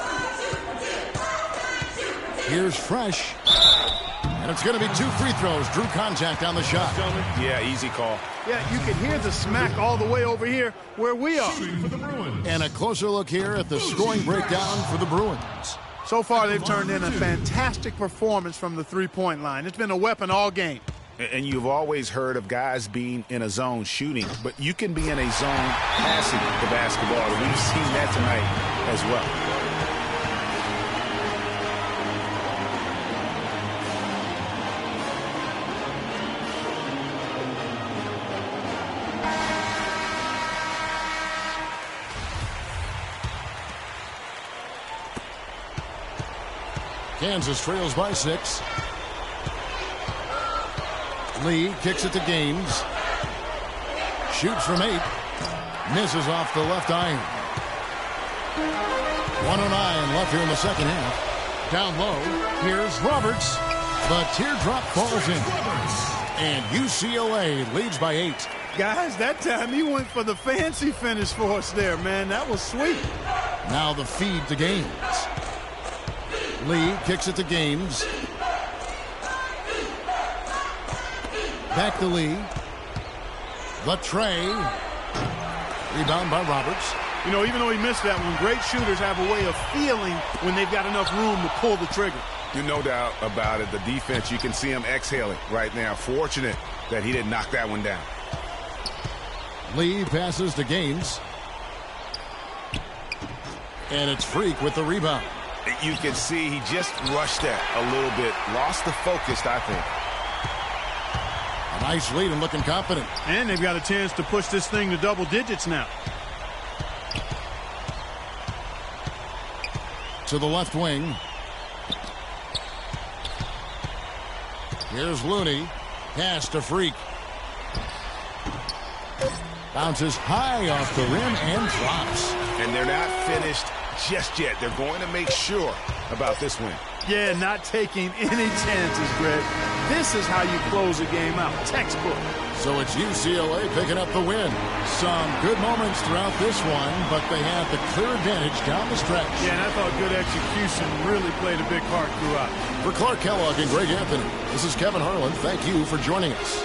Here's Fresh. And it's going to be 2 free throws. Drew contact on the shot. Yeah, easy call. Yeah, you can hear the smack all the way over here where we are. For the Bruins. And a closer look here at the scoring breakdown for the Bruins. So far, they've turned in a fantastic performance from the three-point line. It's been a weapon all game. And you've always heard of guys being in a zone shooting, but you can be in a zone passing the basketball. We've seen that tonight as well. Kansas trails by 6. Lee kicks it to Gaines. Shoots from 8. Misses off the left iron. 1:09 left here in the second half. Down low, here's Roberts. The teardrop falls in. And UCLA leads by 8. Guys, that time he went for the fancy finish for us there, man. That was sweet. Now the feed to Gaines. Lee kicks it to Gaines. Back to Lee. The tray. Rebound by Roberts. You know, even though he missed that one, great shooters have a way of feeling when they've got enough room to pull the trigger. No doubt about it. The defense, you can see him exhaling right now. Fortunate that he didn't knock that one down. Lee passes to Gaines. And it's Freak with the rebound. You can see he just rushed that a little bit. Lost the focus, I think. A nice lead and looking confident. And they've got a chance to push this thing to double digits now. to the left wing. Here's Looney. Pass to Freak. Bounces high off the rim and drops. And they're not finished just yet. They're going to make sure about this win. Yeah, not taking any chances, Greg. This is how you close a game out. Textbook. So it's UCLA picking up the win. Some good moments throughout this one, but they had the clear advantage down the stretch. Yeah, and I thought good execution really played a big part throughout. For Clark Kellogg and Greg Anthony, this is Kevin Harlan. Thank you for joining us.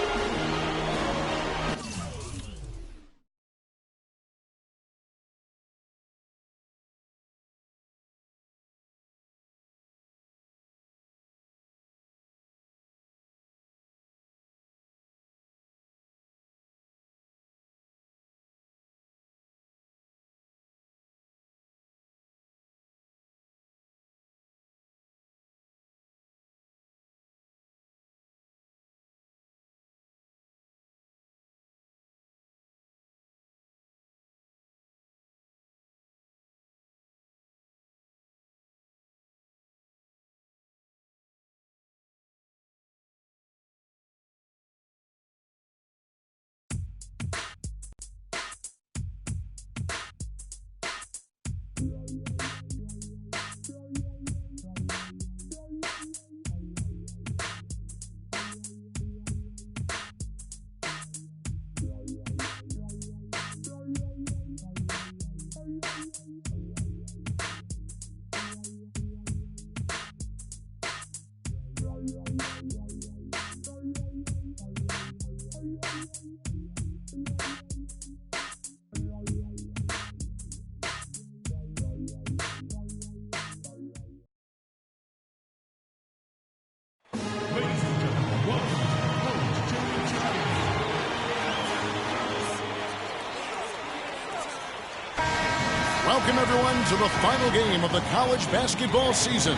Welcome, everyone, to the final game of the college basketball season.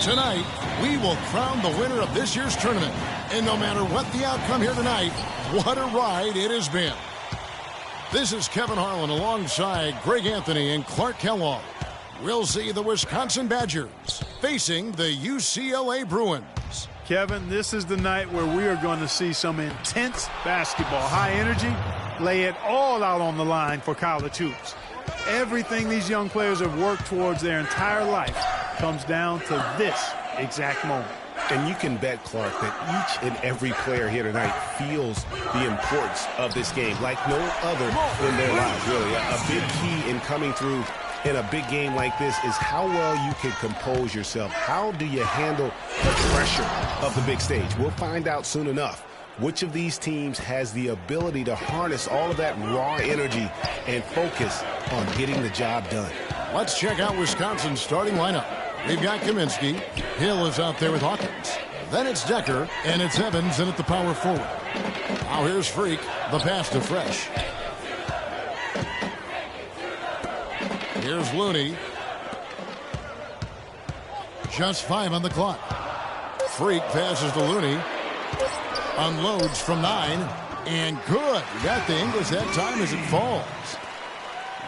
Tonight, we will crown the winner of this year's tournament. And no matter what the outcome here tonight, what a ride it has been. This is Kevin Harlan alongside Greg Anthony and Clark Kellogg. We'll see the Wisconsin Badgers facing the UCLA Bruins. Kevin, this is the night where we are going to see some intense basketball. High energy, lay it all out on the line for college hoops. Everything these young players have worked towards their entire life comes down to this exact moment. And you can bet, Clark, that each and every player here tonight feels the importance of this game like no other in their lives, really. A big key in coming through in a big game like this is how well you can compose yourself. How do you handle the pressure of the big stage? We'll find out soon enough which of these teams has the ability to harness all of that raw energy and focus on getting the job done. Let's check out Wisconsin's starting lineup. We've got Kaminsky. Hill is out there with Hawkins. Then it's Decker, and it's Evans in at the power forward. Now here's Freak. The pass to Fresh. Here's Looney. Just 5 on the clock. Freak passes to Looney. Unloads from 9. And good. Got the English that time as it falls.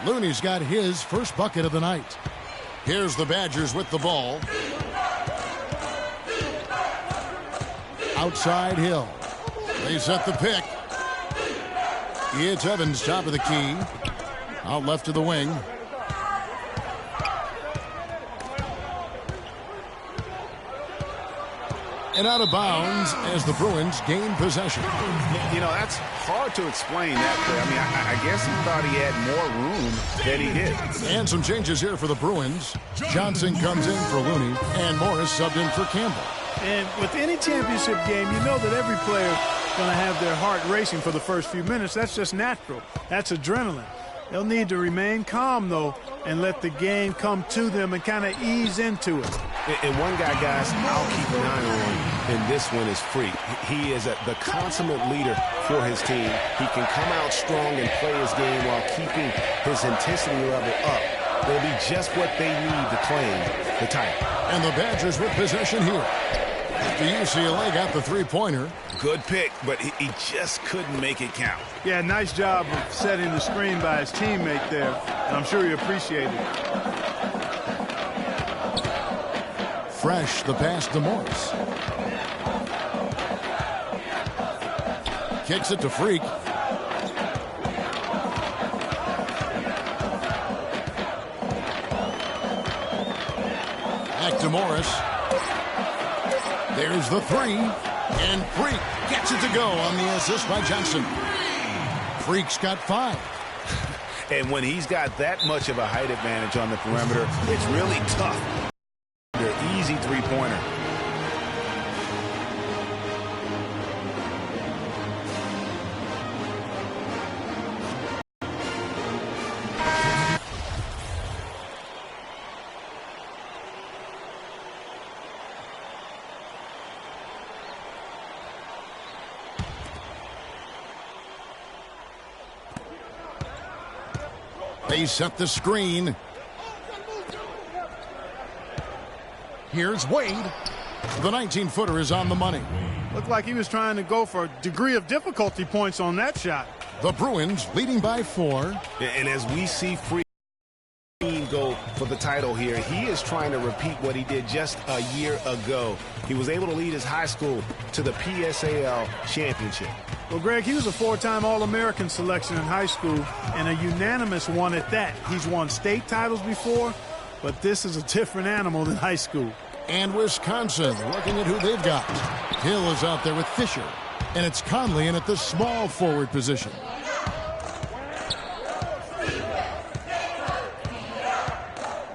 Looney's got his first bucket of the night. Here's the Badgers with the ball. Outside Hill. They set the pick. It's Evans, top of the key. Out left to the wing. And out of bounds as the Bruins gain possession. You know, that's hard to explain that play. I mean, I guess he thought he had more room than he did. And some changes here for the Bruins. Johnson comes in for Looney, and Morris subbed in for Campbell. And with any championship game, you know that every player is going to have their heart racing for the first few minutes. That's just natural. That's adrenaline. They'll need to remain calm, though, and let the game come to them and kind of ease into it. And one guy, guys, I'll keep an eye on in this one is Freak. He is the consummate leader for his team. He can come out strong and play his game while keeping his intensity level up. They'll be just what they need to claim the title. And the Badgers with possession here. The UCLA got the three-pointer. Good pick, but he just couldn't make it count. Yeah, nice job of setting the screen by his teammate there. I'm sure he appreciated it. Fresh the pass to Morris. Kicks it to Freak. Back to Morris. There's the three. And Freak gets it to go on the assist by Johnson. Freak's got 5. And when he's got that much of a height advantage on the perimeter, it's really tough. They're easy three-pointer. They set the screen. Here's Wade. The 19-footer is on the money. Looked like he was trying to go for a degree of difficulty points on that shot. The Bruins leading by 4. And as we see Freak go for the title here, he is trying to repeat what he did just a year ago. He was able to lead his high school to the PSAL championship. Well, Greg, he was a 4-time All-American selection in high school and a unanimous one at that. He's won state titles before, but this is a different animal than high school. And Wisconsin looking at who they've got. Hill is out there with Fisher, and it's Conley in at the small forward position.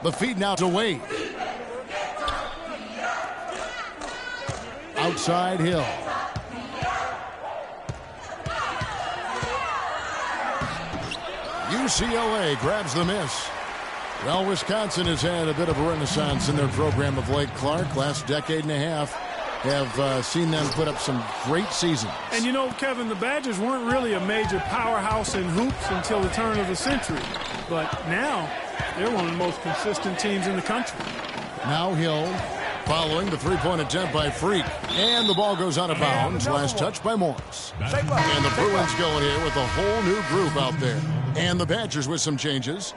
The feed now to Wade. Outside Hill. UCLA grabs the miss. Well, Wisconsin has had a bit of a renaissance in their program of late. Clark, last decade and a half, have seen them put up some great seasons. And you know, Kevin, the Badgers weren't really a major powerhouse in hoops until the turn of the century. But now, they're one of the most consistent teams in the country. Now Hill following the three-point attempt by Freak. And the ball goes out of bounds. Last touch by Morris. And the Bruins going here with a whole new group out there. And the Badgers with some changes.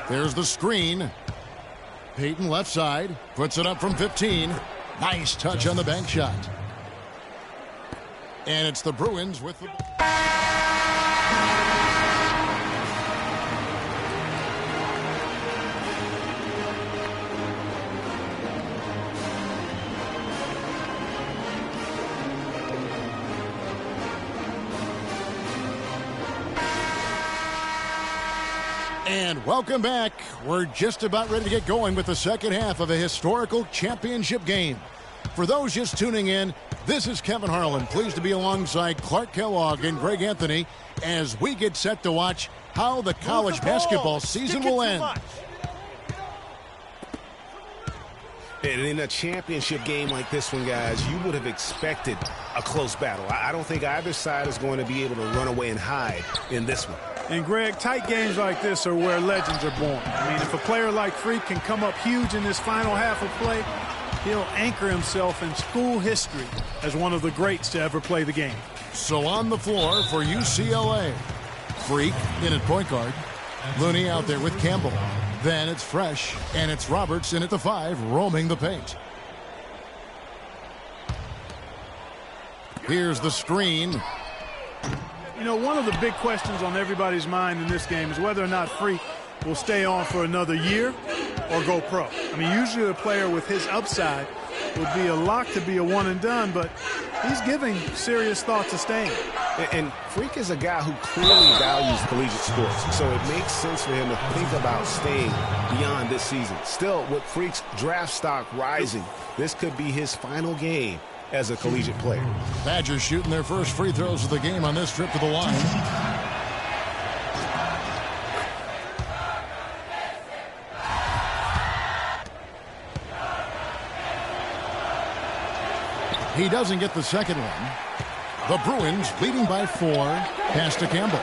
There's the screen. Peyton left side. Puts it up from 15. Nice touch on the bank shot. And it's the Bruins with the... And welcome back. We're just about ready to get going with the second half of a historical championship game. For those just tuning in, this is Kevin Harlan, pleased to be alongside Clark Kellogg and Greg Anthony as we get set to watch how the college basketball season will end. And in a championship game like this one, guys, you would have expected a close battle. I don't think either side is going to be able to run away and hide in this one. And, Greg, tight games like this are where legends are born. I mean, if a player like Freak can come up huge in this final half of play, he'll anchor himself in school history as one of the greats to ever play the game. So on the floor for UCLA, Freak in at point guard. Looney out there with Campbell. Then it's Fresh, and it's Roberts in at the 5, roaming the paint. Here's the screen. You know, one of the big questions on everybody's mind in this game is whether or not Freak will stay on for another year or go pro. I mean, usually a player with his upside would be a lock to be a one and done, but he's giving serious thought to staying. And Freak is a guy who clearly values collegiate sports, so it makes sense for him to think about staying beyond this season. Still, with Freak's draft stock rising, this could be his final game as a collegiate player. Badgers shooting their first free throws of the game on this trip to the line. He doesn't get the second one. The Bruins leading by 4. Pass to Campbell.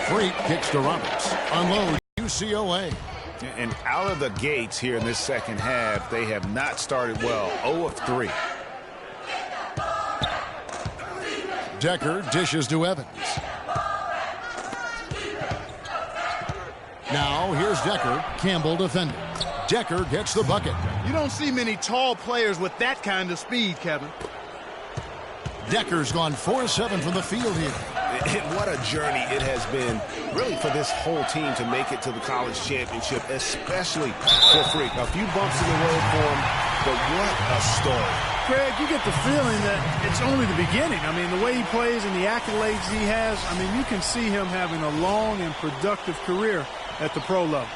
Freak kicks to Roberts. Unload UCLA. And out of the gates here in this second half, they have not started well. 0 of 3. Decker dishes to Evans. Now here's Decker. Campbell defending. Decker gets the bucket. You don't see many tall players with that kind of speed, Kevin. Decker's gone 4-7 from the field here. And what a journey it has been, really, for this whole team to make it to the college championship, especially for Freak. A few bumps in the road for him, but what a story. Craig, you get the feeling that it's only the beginning. I mean, the way he plays and the accolades he has, I mean, you can see him having a long and productive career at the pro level.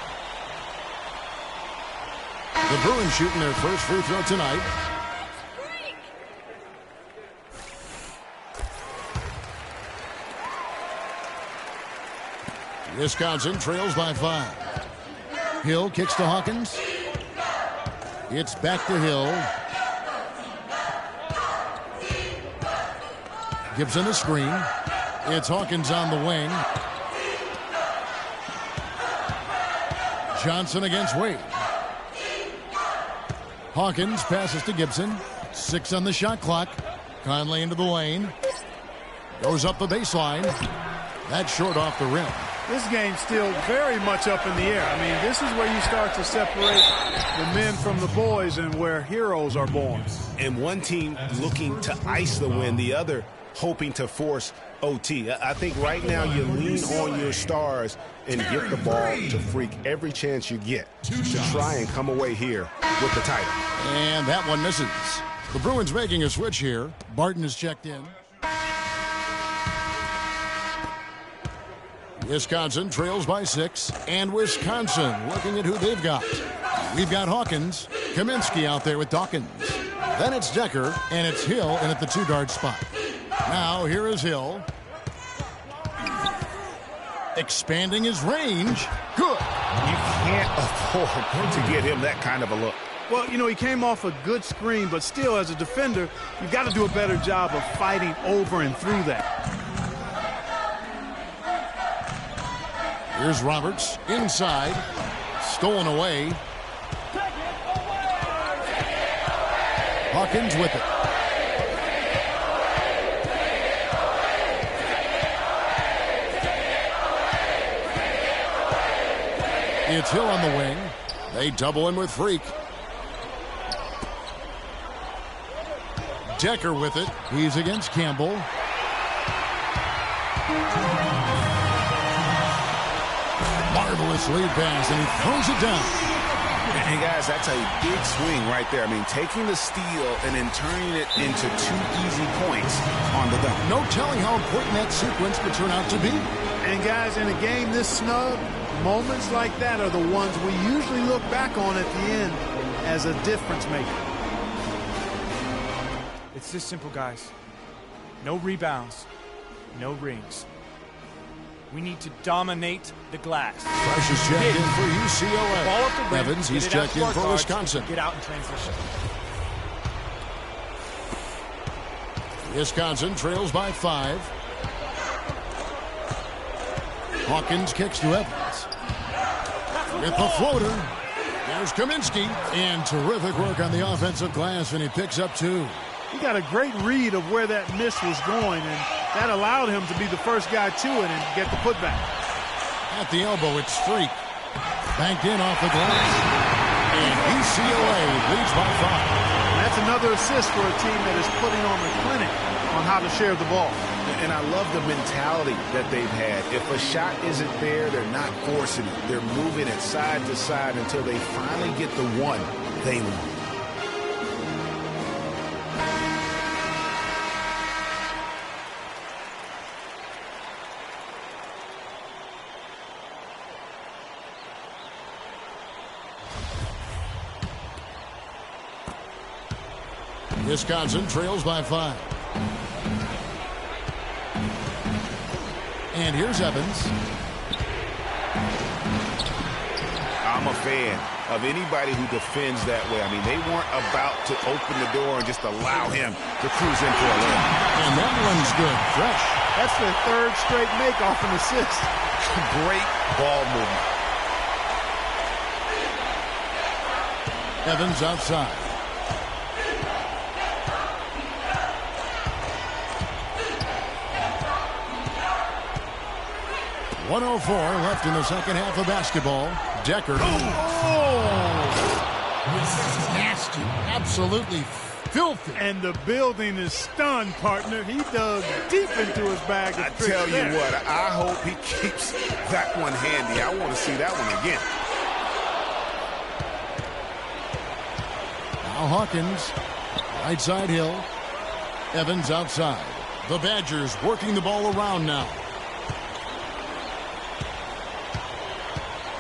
The Bruins shooting their first free throw tonight. Wisconsin trails by 5. Hill kicks to Hawkins. It's back to Hill. Gibson a screen. It's Hawkins on the wing. Johnson against Wade. Hawkins passes to Gibson. 6 on the shot clock. Conley into the lane. Goes up the baseline. That's short off the rim. This game's still very much up in the air. I mean, this is where you start to separate the men from the boys and where heroes are born. And one team looking to ice the win, the other hoping to force OT. I think right now you lean on your stars and get the ball to Freak every chance you get to try and come away here with the title. And that one misses. The Bruins making a switch here. Barton is checked in. Wisconsin trails by 6, and Wisconsin looking at who they've got. We've got Hawkins, Kaminsky out there with Dawkins. Then it's Decker, and it's Hill in at the 2-guard spot. Now here is Hill. Expanding his range. Good. You can't afford to get him that kind of a look. Well, you know, he came off a good screen, but still, as a defender, you've got to do a better job of fighting over and through that. Here's Roberts inside. Stolen away. Hawkins with it. It's Hill on the wing. They double him with Freak. Decker with it. He's against Campbell. Marvelous lead pass, and he throws it down. And guys, that's a big swing right there. I mean, taking the steal and then turning it into 2 easy points on the dunk. No telling how important that sequence could turn out to be. And guys, in a game this snug, moments like that are the ones we usually look back on at the end as a difference maker. It's this simple, guys. No rebounds, no rings. We need to dominate the glass. Fresh is checked in for UCLA. Ball up the rim. Evans, he's checked in for Wisconsin. Get out in transition. Wisconsin trails by 5. Hawkins kicks to Evans. With the floater. There's Kaminsky. And terrific work on the offensive glass, and he picks up 2. He got a great read of where that miss was going, and that allowed him to be the first guy to it and get the putback. At the elbow, it's Freak. Banked in off the glass. And UCLA leads by 5. And that's another assist for a team that is putting on the clinic on how to share the ball. And I love the mentality that they've had. If a shot isn't there, they're not forcing it. They're moving it side to side until they finally get the one they want. Wisconsin trails by 5. And here's Evans. I'm a fan of anybody who defends that way. I mean, they weren't about to open the door and just allow him to cruise in for a layup. And that one's good. Fresh. That's their 3rd straight make off an assist. Great ball movement. Evans outside. 1:04 left in the second half of basketball. Decker. Nasty. Absolutely filthy. And the building is stunned, partner. He dug deep into his bag of tricks. I tell you what, I hope he keeps that one handy. I want to see that one again. Now Hawkins. Right side Hill. Evans outside. The Badgers working the ball around now.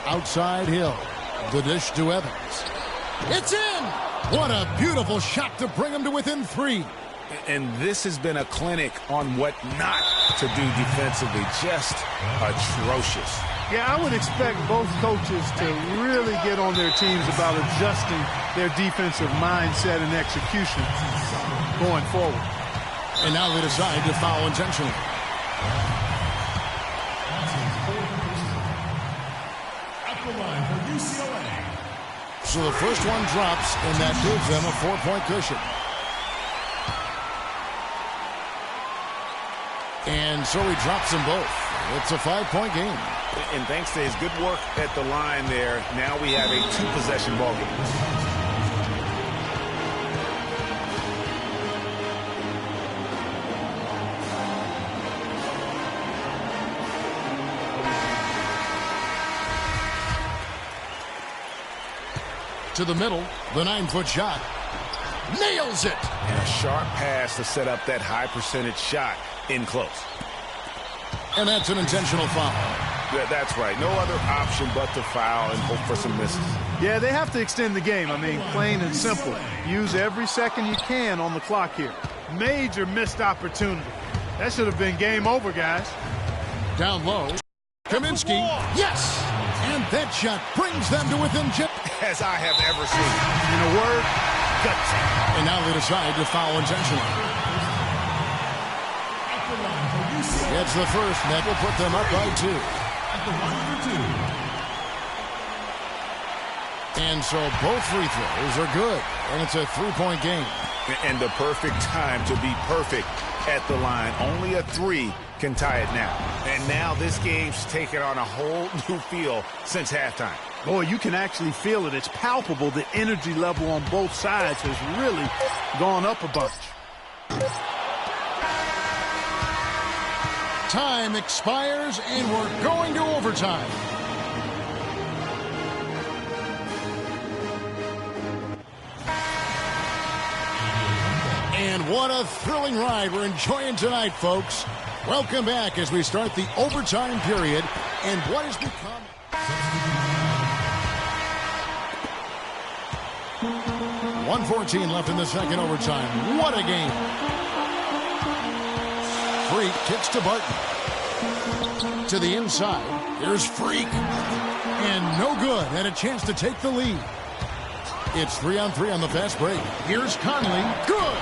Outside Hill. The dish to Evans. It's in! What a beautiful shot to bring him to within 3. And this has been a clinic on what not to do defensively. Just atrocious. Yeah, I would expect both coaches to really get on their teams about adjusting their defensive mindset and execution going forward. And now they decide to foul intentionally. At the line for UCLA. So the first one drops, and that gives them a 4-point cushion. And so he drops them both. It's a 5-point game. And thanks to his good work at the line there, now we have a 2-possession ball game. To the middle, the 9-foot shot. Nails it! And a sharp pass to set up that high percentage shot in close. And that's an intentional foul. That's right. No other option but to foul and hope for some misses. Yeah, they have to extend the game. I mean, plain and simple. Use every second you can on the clock here. Major missed opportunity. That should have been game over, guys. Down low. Kaminsky. Yes! And that shot brings them to within just as I have ever seen. In a word, guts. And now they decide to foul intentionally. It's the first, and that will put them up by 2. At the line for 2. And so both free throws are good, and it's a 3-point game. And the perfect time to be perfect at the line. Only a 3 can tie it now. And now this game's taken on a whole new feel since halftime. Boy, you can actually feel it. It's palpable. The energy level on both sides has really gone up a bunch. Time expires, and we're going to overtime. And what a thrilling ride we're enjoying tonight, folks. Welcome back as we start the overtime period and what has become... 1:14 left in the second overtime. What a game. Freak kicks to Barton. To the inside. Here's Freak. And no good. And a chance to take the lead. It's 3-on-3 on the fast break. Here's Conley. Good.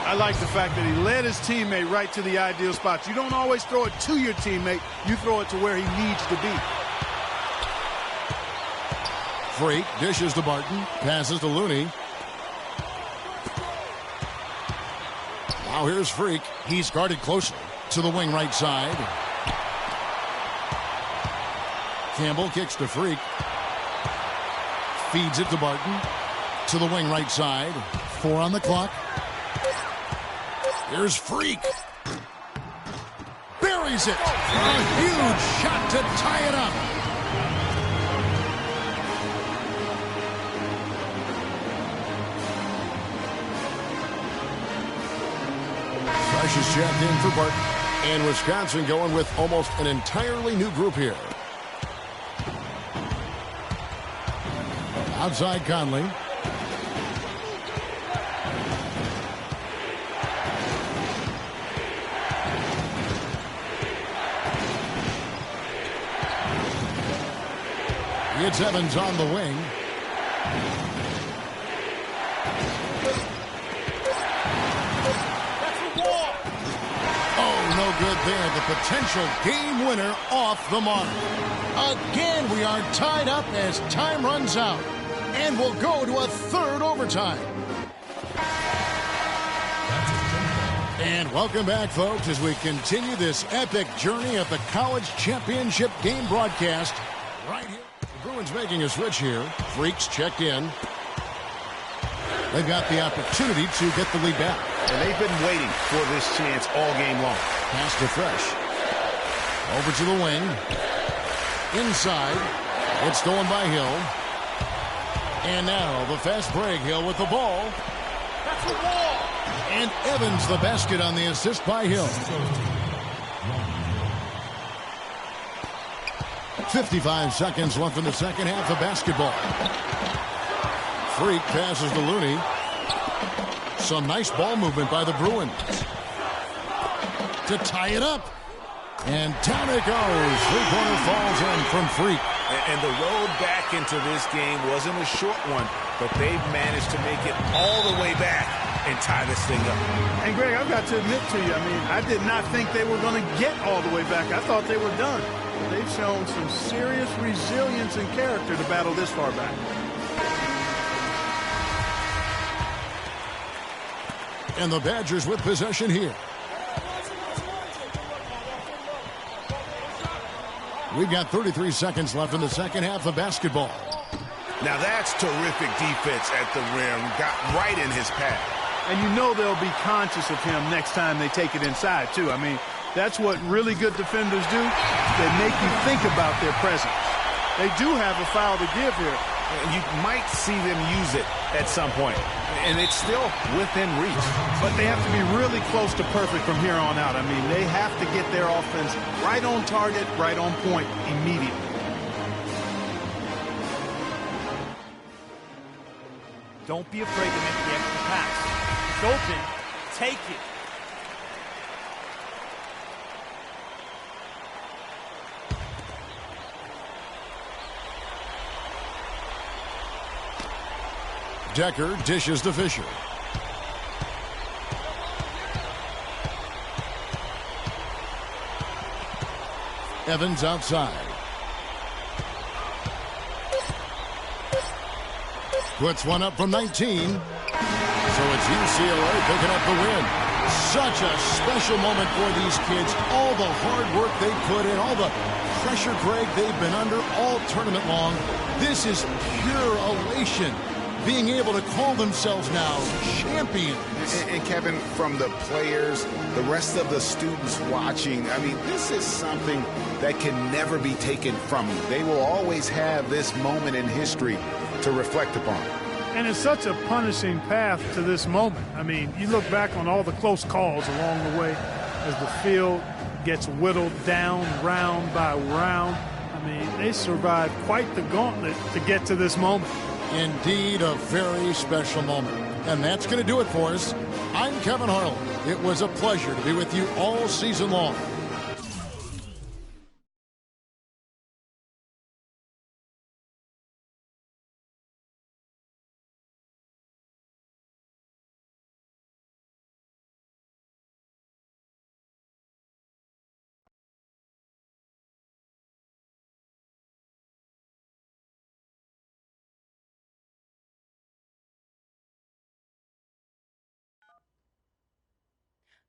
I like the fact that he led his teammate right to the ideal spots. You don't always throw it to your teammate. You throw it to where he needs to be. Freak dishes to Barton. Passes to Looney. Now here's Freak. He's guarded closely to the wing right side. Campbell kicks to Freak. Feeds it to Barton. To the wing right side. 4 on the clock. Here's Freak. Buries it. A huge shot to tie it up. Fresh is checked in for Barton. And Wisconsin going with almost an entirely new group here. Outside Conley. It's Evans on the wing. Oh, no good there. The potential game winner off the mark. Again, we are tied up as time runs out. And we'll go to a third overtime. And welcome back, folks, as we continue this epic journey of the college championship game broadcast right here. The Bruins making a switch here. Freaks checked in. They've got the opportunity to get the lead back. And they've been waiting for this chance all game long. Pass to Fresh. Over to the wing. Inside. It's stolen by Hill. And now the fast break. Hill with the ball. That's a wall. And Evans the basket on the assist by Hill. 55 seconds left in the second half of basketball. Freak passes to Looney. Some nice ball movement by the Bruins to tie it up. And down it goes. Three-pointer falls in from Freak. And the road back into this game wasn't a short one, but they've managed to make it all the way back and tie this thing up. And, Greg, I've got to admit to you, I did not think they were going to get all the way back. I thought they were done. They've shown some serious resilience and character to battle this far back. And the Badgers with possession here. We've got 33 seconds left in the second half of basketball. Now that's terrific defense at the rim. Got right in his path. And you know they'll be conscious of him next time they take it inside, too. That's what really good defenders do. They make you think about their presence. They do have a foul to give here. You might see them use it at some point, and it's still within reach. But they have to be really close to perfect from here on out. They have to get their offense right on target, right on point immediately. Don't be afraid to make the extra pass. It's open. Take it. Decker dishes to Fisher. Evans outside. Puts one up from 19. So it's UCLA picking up the win. Such a special moment for these kids. All the hard work they put in, all the pressure, Greg, they've been under all tournament long. This is pure elation. Being able to call themselves now champions. And Kevin, from the players, the rest of the students watching, this is something that can never be taken from you. They will always have this moment in history to reflect upon. And it's such a punishing path to this moment. You look back on all the close calls along the way as the field gets whittled down round by round. They survived quite the gauntlet to get to this moment. Indeed, a very special moment. And that's going to do it for us. I'm Kevin Harlan. It was a pleasure to be with you all season long.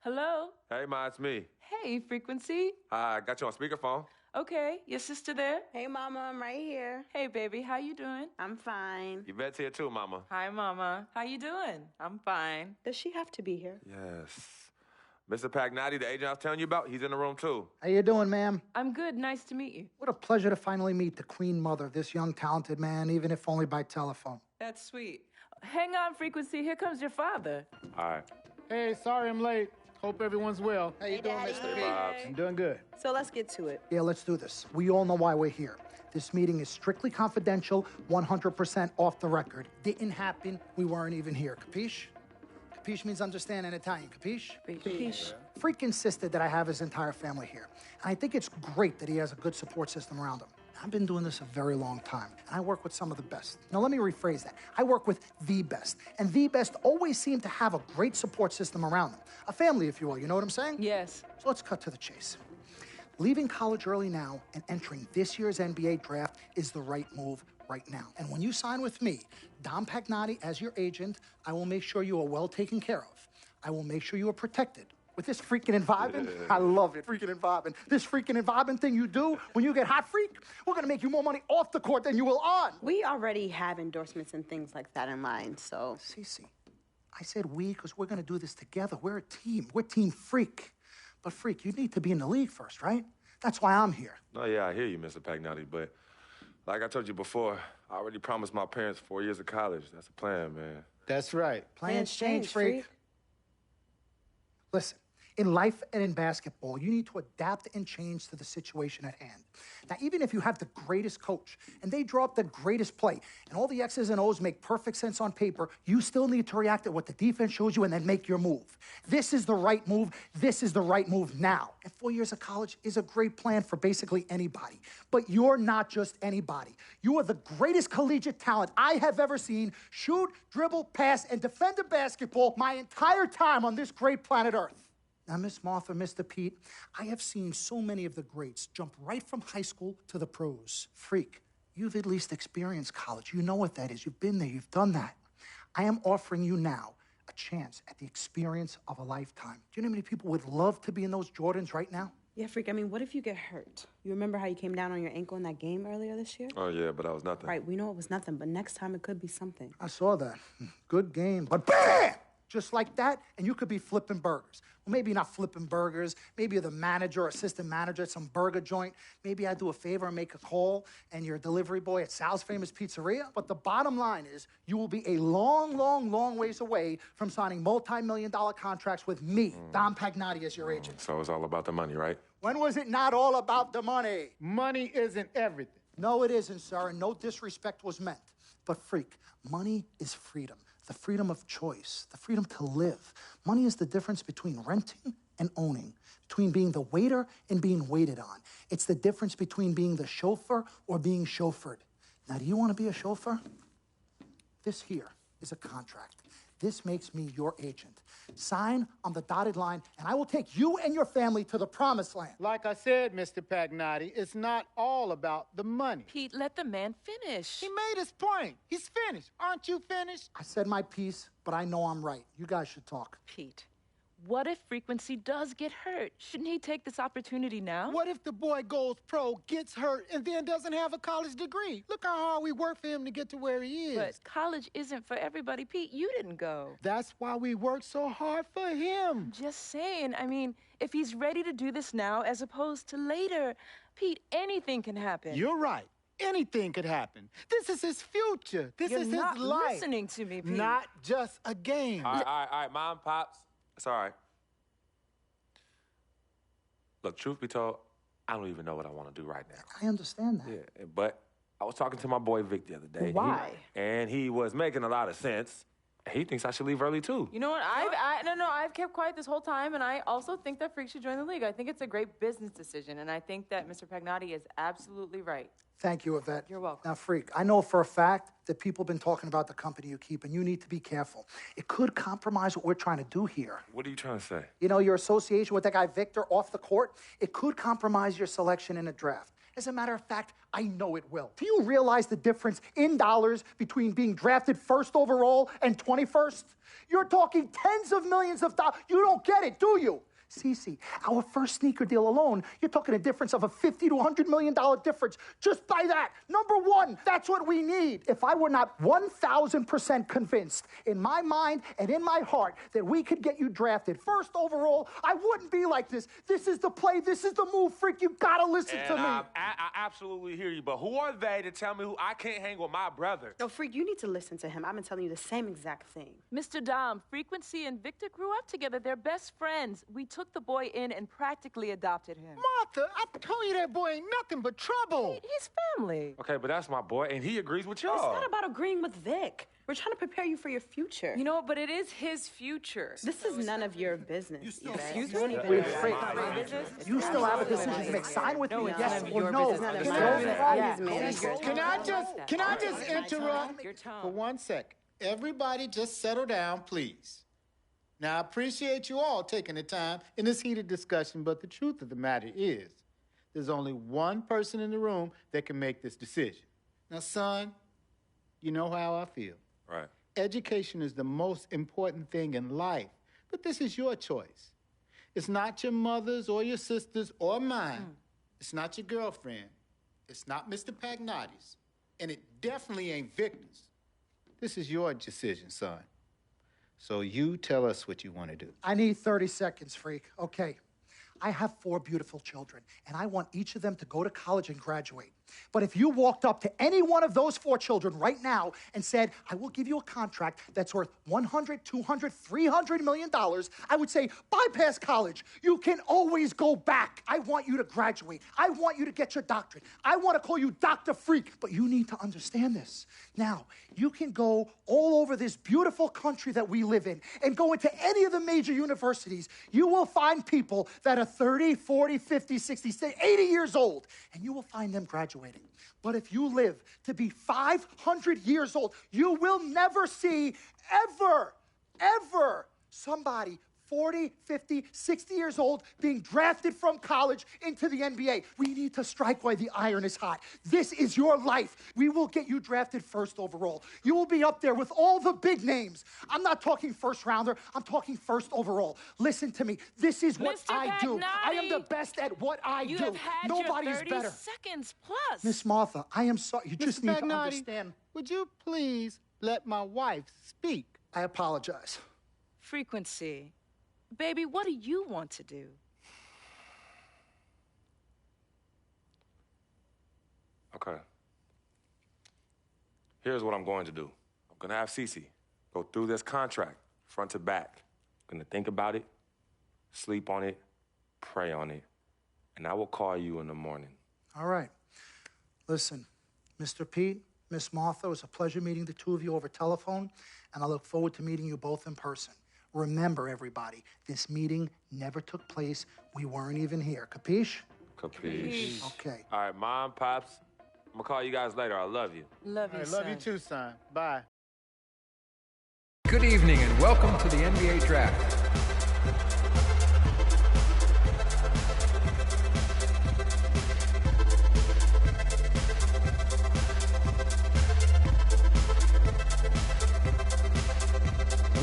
Hello? Hey, Ma, it's me. Hey, Frequency. Hi, got you on speakerphone. Okay, your sister there? Hey, Mama, I'm right here. Hey, baby, how you doing? I'm fine. Yvette's here too, Mama. Hi, Mama. How you doing? I'm fine. Does she have to be here? Yes. Mr. Pagnotti, the agent I was telling you about, he's in the room too. How you doing, ma'am? I'm good. Nice to meet you. What a pleasure to finally meet the queen mother of this young, talented man, even if only by telephone. That's sweet. Hang on, Frequency. Here comes your father. All right. Hey, sorry I'm late. Hope everyone's well. How you doing, Mr. P? I'm doing good. So let's get to it. Yeah, let's do this. We all know why we're here. This meeting is strictly confidential, 100% off the record. Didn't happen. We weren't even here. Capiche? Capiche means understand in Italian. Capiche? Capiche. Freak insisted that I have his entire family here. And I think it's great that he has a good support system around him. I've been doing this a very long time, and I work with some of the best. Now, let me rephrase that. I work with the best, and the best always seem to have a great support system around them. A family, if you will, you know what I'm saying? Yes. So let's cut to the chase. Leaving college early now and entering this year's NBA draft is the right move right now. And when you sign with me, Dom Pagnotti, as your agent, I will make sure you are well taken care of. I will make sure you are protected. With this freaking and vibing, I love it, freaking and vibing. This freaking and vibing thing you do when you get hot, freak, we're gonna make you more money off the court than you will on. We already have endorsements and things like that in mind, so. Cece, I said we because we're gonna do this together. We're a team. We're Team Freak. But Freak, you need to be in the league first, right? That's why I'm here. Oh, yeah, I hear you, Mr. Pagnotti, but like I told you before, I already promised my parents 4 years of college. That's a plan, man. That's right. Plans change, Freak. Listen. In life and in basketball, you need to adapt and change to the situation at hand. Now, even if you have the greatest coach and they draw up the greatest play and all the X's and O's make perfect sense on paper, you still need to react to what the defense shows you and then make your move. This is the right move. This is the right move now. And 4 years of college is a great plan for basically anybody. But you're not just anybody. You are the greatest collegiate talent I have ever seen shoot, dribble, pass, and defend a basketball my entire time on this great planet Earth. Now, Miss Martha, Mr. Pete, I have seen so many of the greats jump right from high school to the pros. Freak, you've at least experienced college. You know what that is. You've been there. You've done that. I am offering you now a chance at the experience of a lifetime. Do you know how many people would love to be in those Jordans right now? Yeah, Freak, I mean, what if you get hurt? You remember how you came down on your ankle in that game earlier this year? Oh, yeah, but that was nothing. Right, we know it was nothing, but next time it could be something. I saw that. Good game, but BAM! Just like that, and you could be flipping burgers. Well, maybe not flipping burgers. Maybe you're the manager or assistant manager at some burger joint. Maybe I do a favor and make a call, and you're a delivery boy at Sal's Famous Pizzeria. But the bottom line is you will be a long, long, long ways away from signing multi-million-dollar contracts with me, Dom Pagnotti, as your agent. So it's all about the money, right? When was it not all about the money? Money isn't everything. No, it isn't, sir, and no disrespect was meant. But, Freak, money is freedom. The freedom of choice, the freedom to live. Money is the difference between renting and owning, between being the waiter and being waited on. It's the difference between being the chauffeur or being chauffeured. Now, do you want to be a chauffeur? This here is a contract. This makes me your agent. Sign on the dotted line, and I will take you and your family to the promised land. Like I said, Mr. Pagnotti, it's not all about the money. Pete, let the man finish. He made his point. He's finished. Aren't you finished? I said my piece, but I know I'm right. You guys should talk. Pete, what if Frequency does get hurt? Shouldn't he take this opportunity now? What if the boy goes pro, gets hurt, and then doesn't have a college degree? Look how hard we work for him to get to where he is. But college isn't for everybody, Pete. You didn't go. That's why we work so hard for him. Just saying. I mean, if he's ready to do this now as opposed to later, Pete, anything can happen. You're right. Anything could happen. This is his future. This is his life. You're not listening to me, Pete. Not just a game. All right, Mom, Pops. It's all right. Look, truth be told, I don't even know what I want to do right now. I understand that. Yeah, but I was talking to my boy Vic the other day. Why? And he was making a lot of sense. He thinks I should leave early, too. You know what? I've kept quiet this whole time, and I also think that Freak should join the league. I think it's a great business decision, and I think that Mr. Pagnotti is absolutely right. Thank you, Yvette. You're welcome. Now, Freak, I know for a fact that people have been talking about the company you keep, and you need to be careful. It could compromise what we're trying to do here. What are you trying to say? You know, your association with that guy Victor off the court, it could compromise your selection in a draft. As a matter of fact, I know it will. Do you realize the difference in dollars between being drafted first overall and 21st? You're talking tens of millions of dollars. You don't get it, do you? Cece, our first sneaker deal alone, you're talking a difference of a $50 to $100 million difference just by that. Number one, that's what we need. If I were not 1,000% convinced in my mind and in my heart that we could get you drafted first overall, I wouldn't be like this. This is the play. This is the move, Freak. You gotta listen to me. I absolutely hear you, but who are they to tell me who I can't hang with my brother? No, Freak, you need to listen to him. I've been telling you the same exact thing. Mr. Dom, Frequency and Victor grew up together. They're best friends. We took the boy in and practically adopted him. Martha, I told you that boy ain't nothing but trouble. He's family. Okay, but that's my boy, and he agrees with y'all. It's not about agreeing with Vic. We're trying to prepare you for your future. You know what? But it is his future. This is none of your business. Excuse Don't me? even Wait, know Freak, why. you still have a decision to make. Sign with me, yes or no. Can I just interrupt for 1 second? Everybody just settle down, please. Now, I appreciate you all taking the time in this heated discussion, but the truth of the matter is there's only one person in the room that can make this decision. Now, son, you know how I feel. Right. Education is the most important thing in life, but this is your choice. It's not your mother's or your sister's or mine. It's not your girlfriend. It's not Mr. Pagnotti's. And it definitely ain't Victor's. This is your decision, son. So you tell us what you want to do. I need 30 seconds, freak. Okay. I have 4 beautiful children, and I want each of them to go to college and graduate. But if you walked up to any one of those 4 children right now and said, I will give you a contract that's worth $100, $200, $300 million, I would say, bypass college. You can always go back. I want you to graduate. I want you to get your doctorate. I want to call you Dr. Freak, but you need to understand this. Now, you can go all over this beautiful country that we live in and go into any of the major universities. You will find people that are 30, 40, 50, 60, 80 years old, and you will find them graduating. But if you live to be 500 years old, you will never see ever somebody 40, 50, 60 years old being drafted from college into the NBA. We need to strike while the iron is hot. This is your life. We will get you drafted first overall. You will be up there with all the big names. I'm not talking first rounder. I'm talking first overall. Listen to me. This is what I do. I am the best at what I do. Have had Nobody your is 30 better. seconds plus. Miss Martha, I am sorry. You just need to Pagnotti, understand. Would you please let my wife speak? I apologize. Frequency. Baby, what do you want to do? Okay. Here's what I'm going to do. I'm going to have Cece go through this contract, front to back. I'm going to think about it, sleep on it, pray on it, and I will call you in the morning. All right. Listen, Mr. Pete, Miss Martha, it was a pleasure meeting the two of you over telephone, and I look forward to meeting you both in person. Remember, everybody, this meeting never took place. We weren't even here. Capiche? Capiche. Okay. All right, Mom, Pops, I'm going to call you guys later. I love you. Love you, I love you too, son. Bye. Good evening and welcome to the NBA Draft.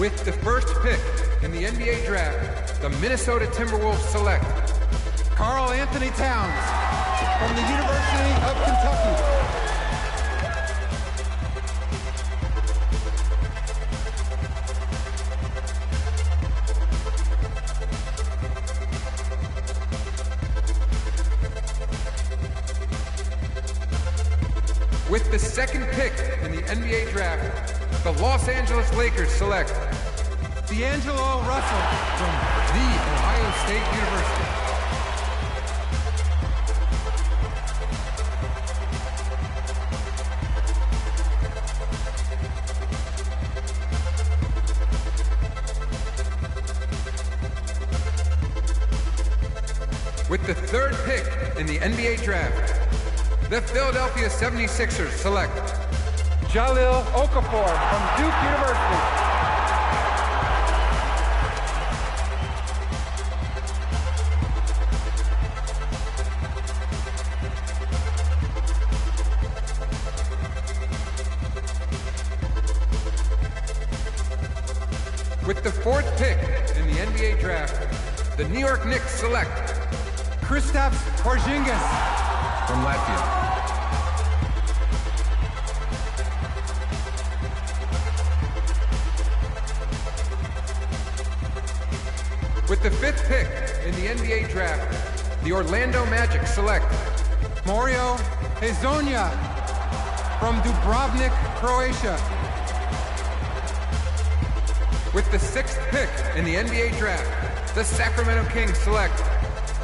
With the first pick in the NBA Draft, the Minnesota Timberwolves select Karl Anthony Towns from the University of Kentucky. With the second pick in the NBA Draft, the Los Angeles Lakers select D'Angelo Russell from The Ohio State University. With the third pick in the NBA Draft, the Philadelphia 76ers select Jahlil Okafor from Duke University. With the fourth pick in the NBA Draft, the New York Knicks select Kristaps Porzingis from Latvia. With the fifth pick in the NBA Draft, the Orlando Magic select Mario Hezonja from Dubrovnik, Croatia. With the sixth pick in the NBA Draft, the Sacramento Kings select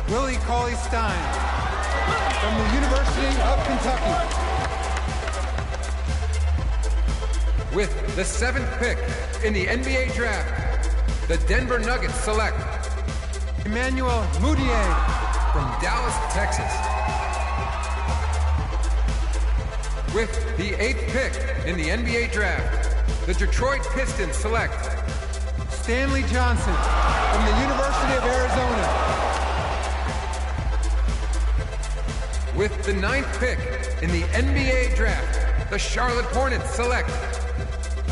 Willie Cauley-Stein from the University of Kentucky. With the seventh pick in the NBA Draft, the Denver Nuggets select Emmanuel Mudiay from Dallas, Texas. With the eighth pick in the NBA Draft, the Detroit Pistons select Stanley Johnson from the University of Arizona. With the ninth pick in the NBA Draft, the Charlotte Hornets select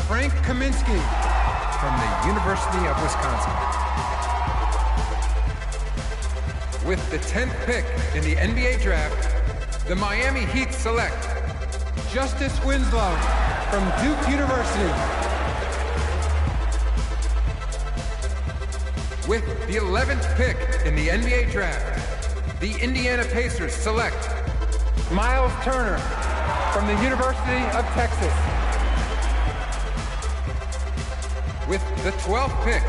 Frank Kaminsky from the University of Wisconsin. With the 10th pick in the NBA draft, the Miami Heat select Justice Winslow from Duke University. With the 11th pick in the NBA draft, the Indiana Pacers select Miles Turner from the University of Texas. With the 12th pick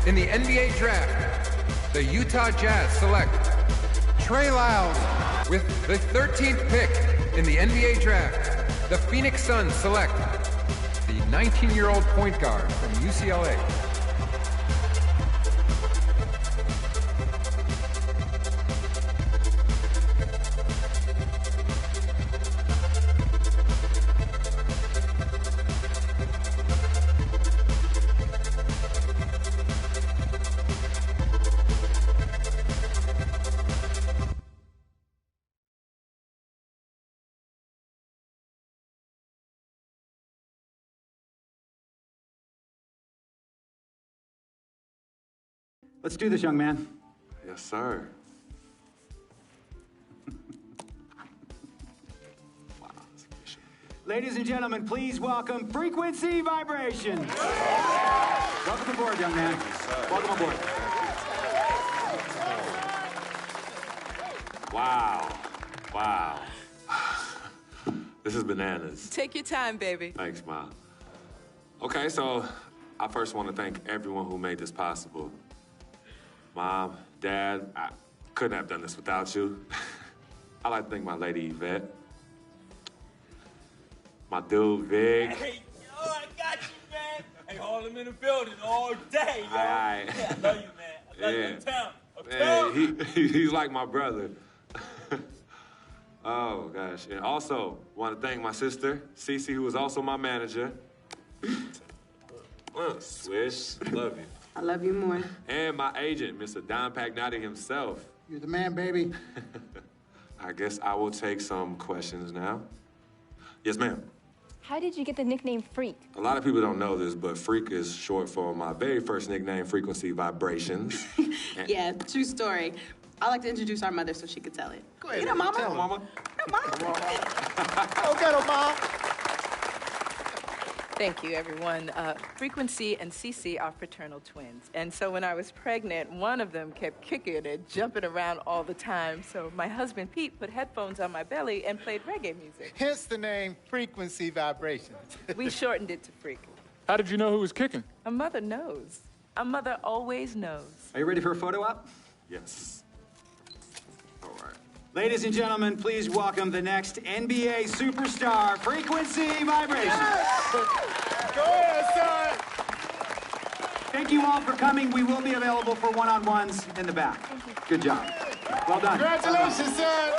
in the NBA draft, the Utah Jazz select Trey Lyles. With the 13th pick in the NBA draft, the Phoenix Suns select the 19-year-old point guard from UCLA. Let's do this, young man. Yes, sir. Ladies and gentlemen, please welcome Frequency Vibrations. Welcome aboard, young man. Welcome aboard. Wow. Wow. This is bananas. Take your time, baby. Thanks, Mom. Okay, so I first want to thank everyone who made this possible. Mom, Dad, I couldn't have done this without you. I'd like to thank my lady, Yvette. My dude, Vic. Hey, yo, I got you, man. Hey, hold him in the building all day, yo. Aye. Yeah, I love you, man. I love you. Uptown. Man, he's like my brother. Oh, gosh. And also, want to thank my sister, Cece, who was also my manager. Swish, love you. I love you more. And my agent, Mr. Don Pagnotti himself. You're the man, baby. I guess I will take some questions now. Yes, ma'am. How did you get the nickname Freak? A lot of people don't know this, but Freak is short for my very first nickname, Frequency Vibrations. Yeah, true story. I like to introduce our mother so she could tell it. Go ahead. You know, Mama. Tell Mama. No, Mama. Go get her, Mom. Thank you, everyone. Frequency and Cece are fraternal twins. And so when I was pregnant, one of them kept kicking and jumping around all the time. So my husband, Pete, put headphones on my belly and played reggae music. Hence the name Frequency Vibrations. We shortened it to Freak. How did you know who was kicking? A mother knows. A mother always knows. Are you ready for a photo op? Yes. All right. Ladies and gentlemen, please welcome the next NBA superstar, Frequency Vibrations. Go ahead, son. Thank you all for coming. We will be available for one-on-ones in the back. Good job. Well done. Congratulations, son.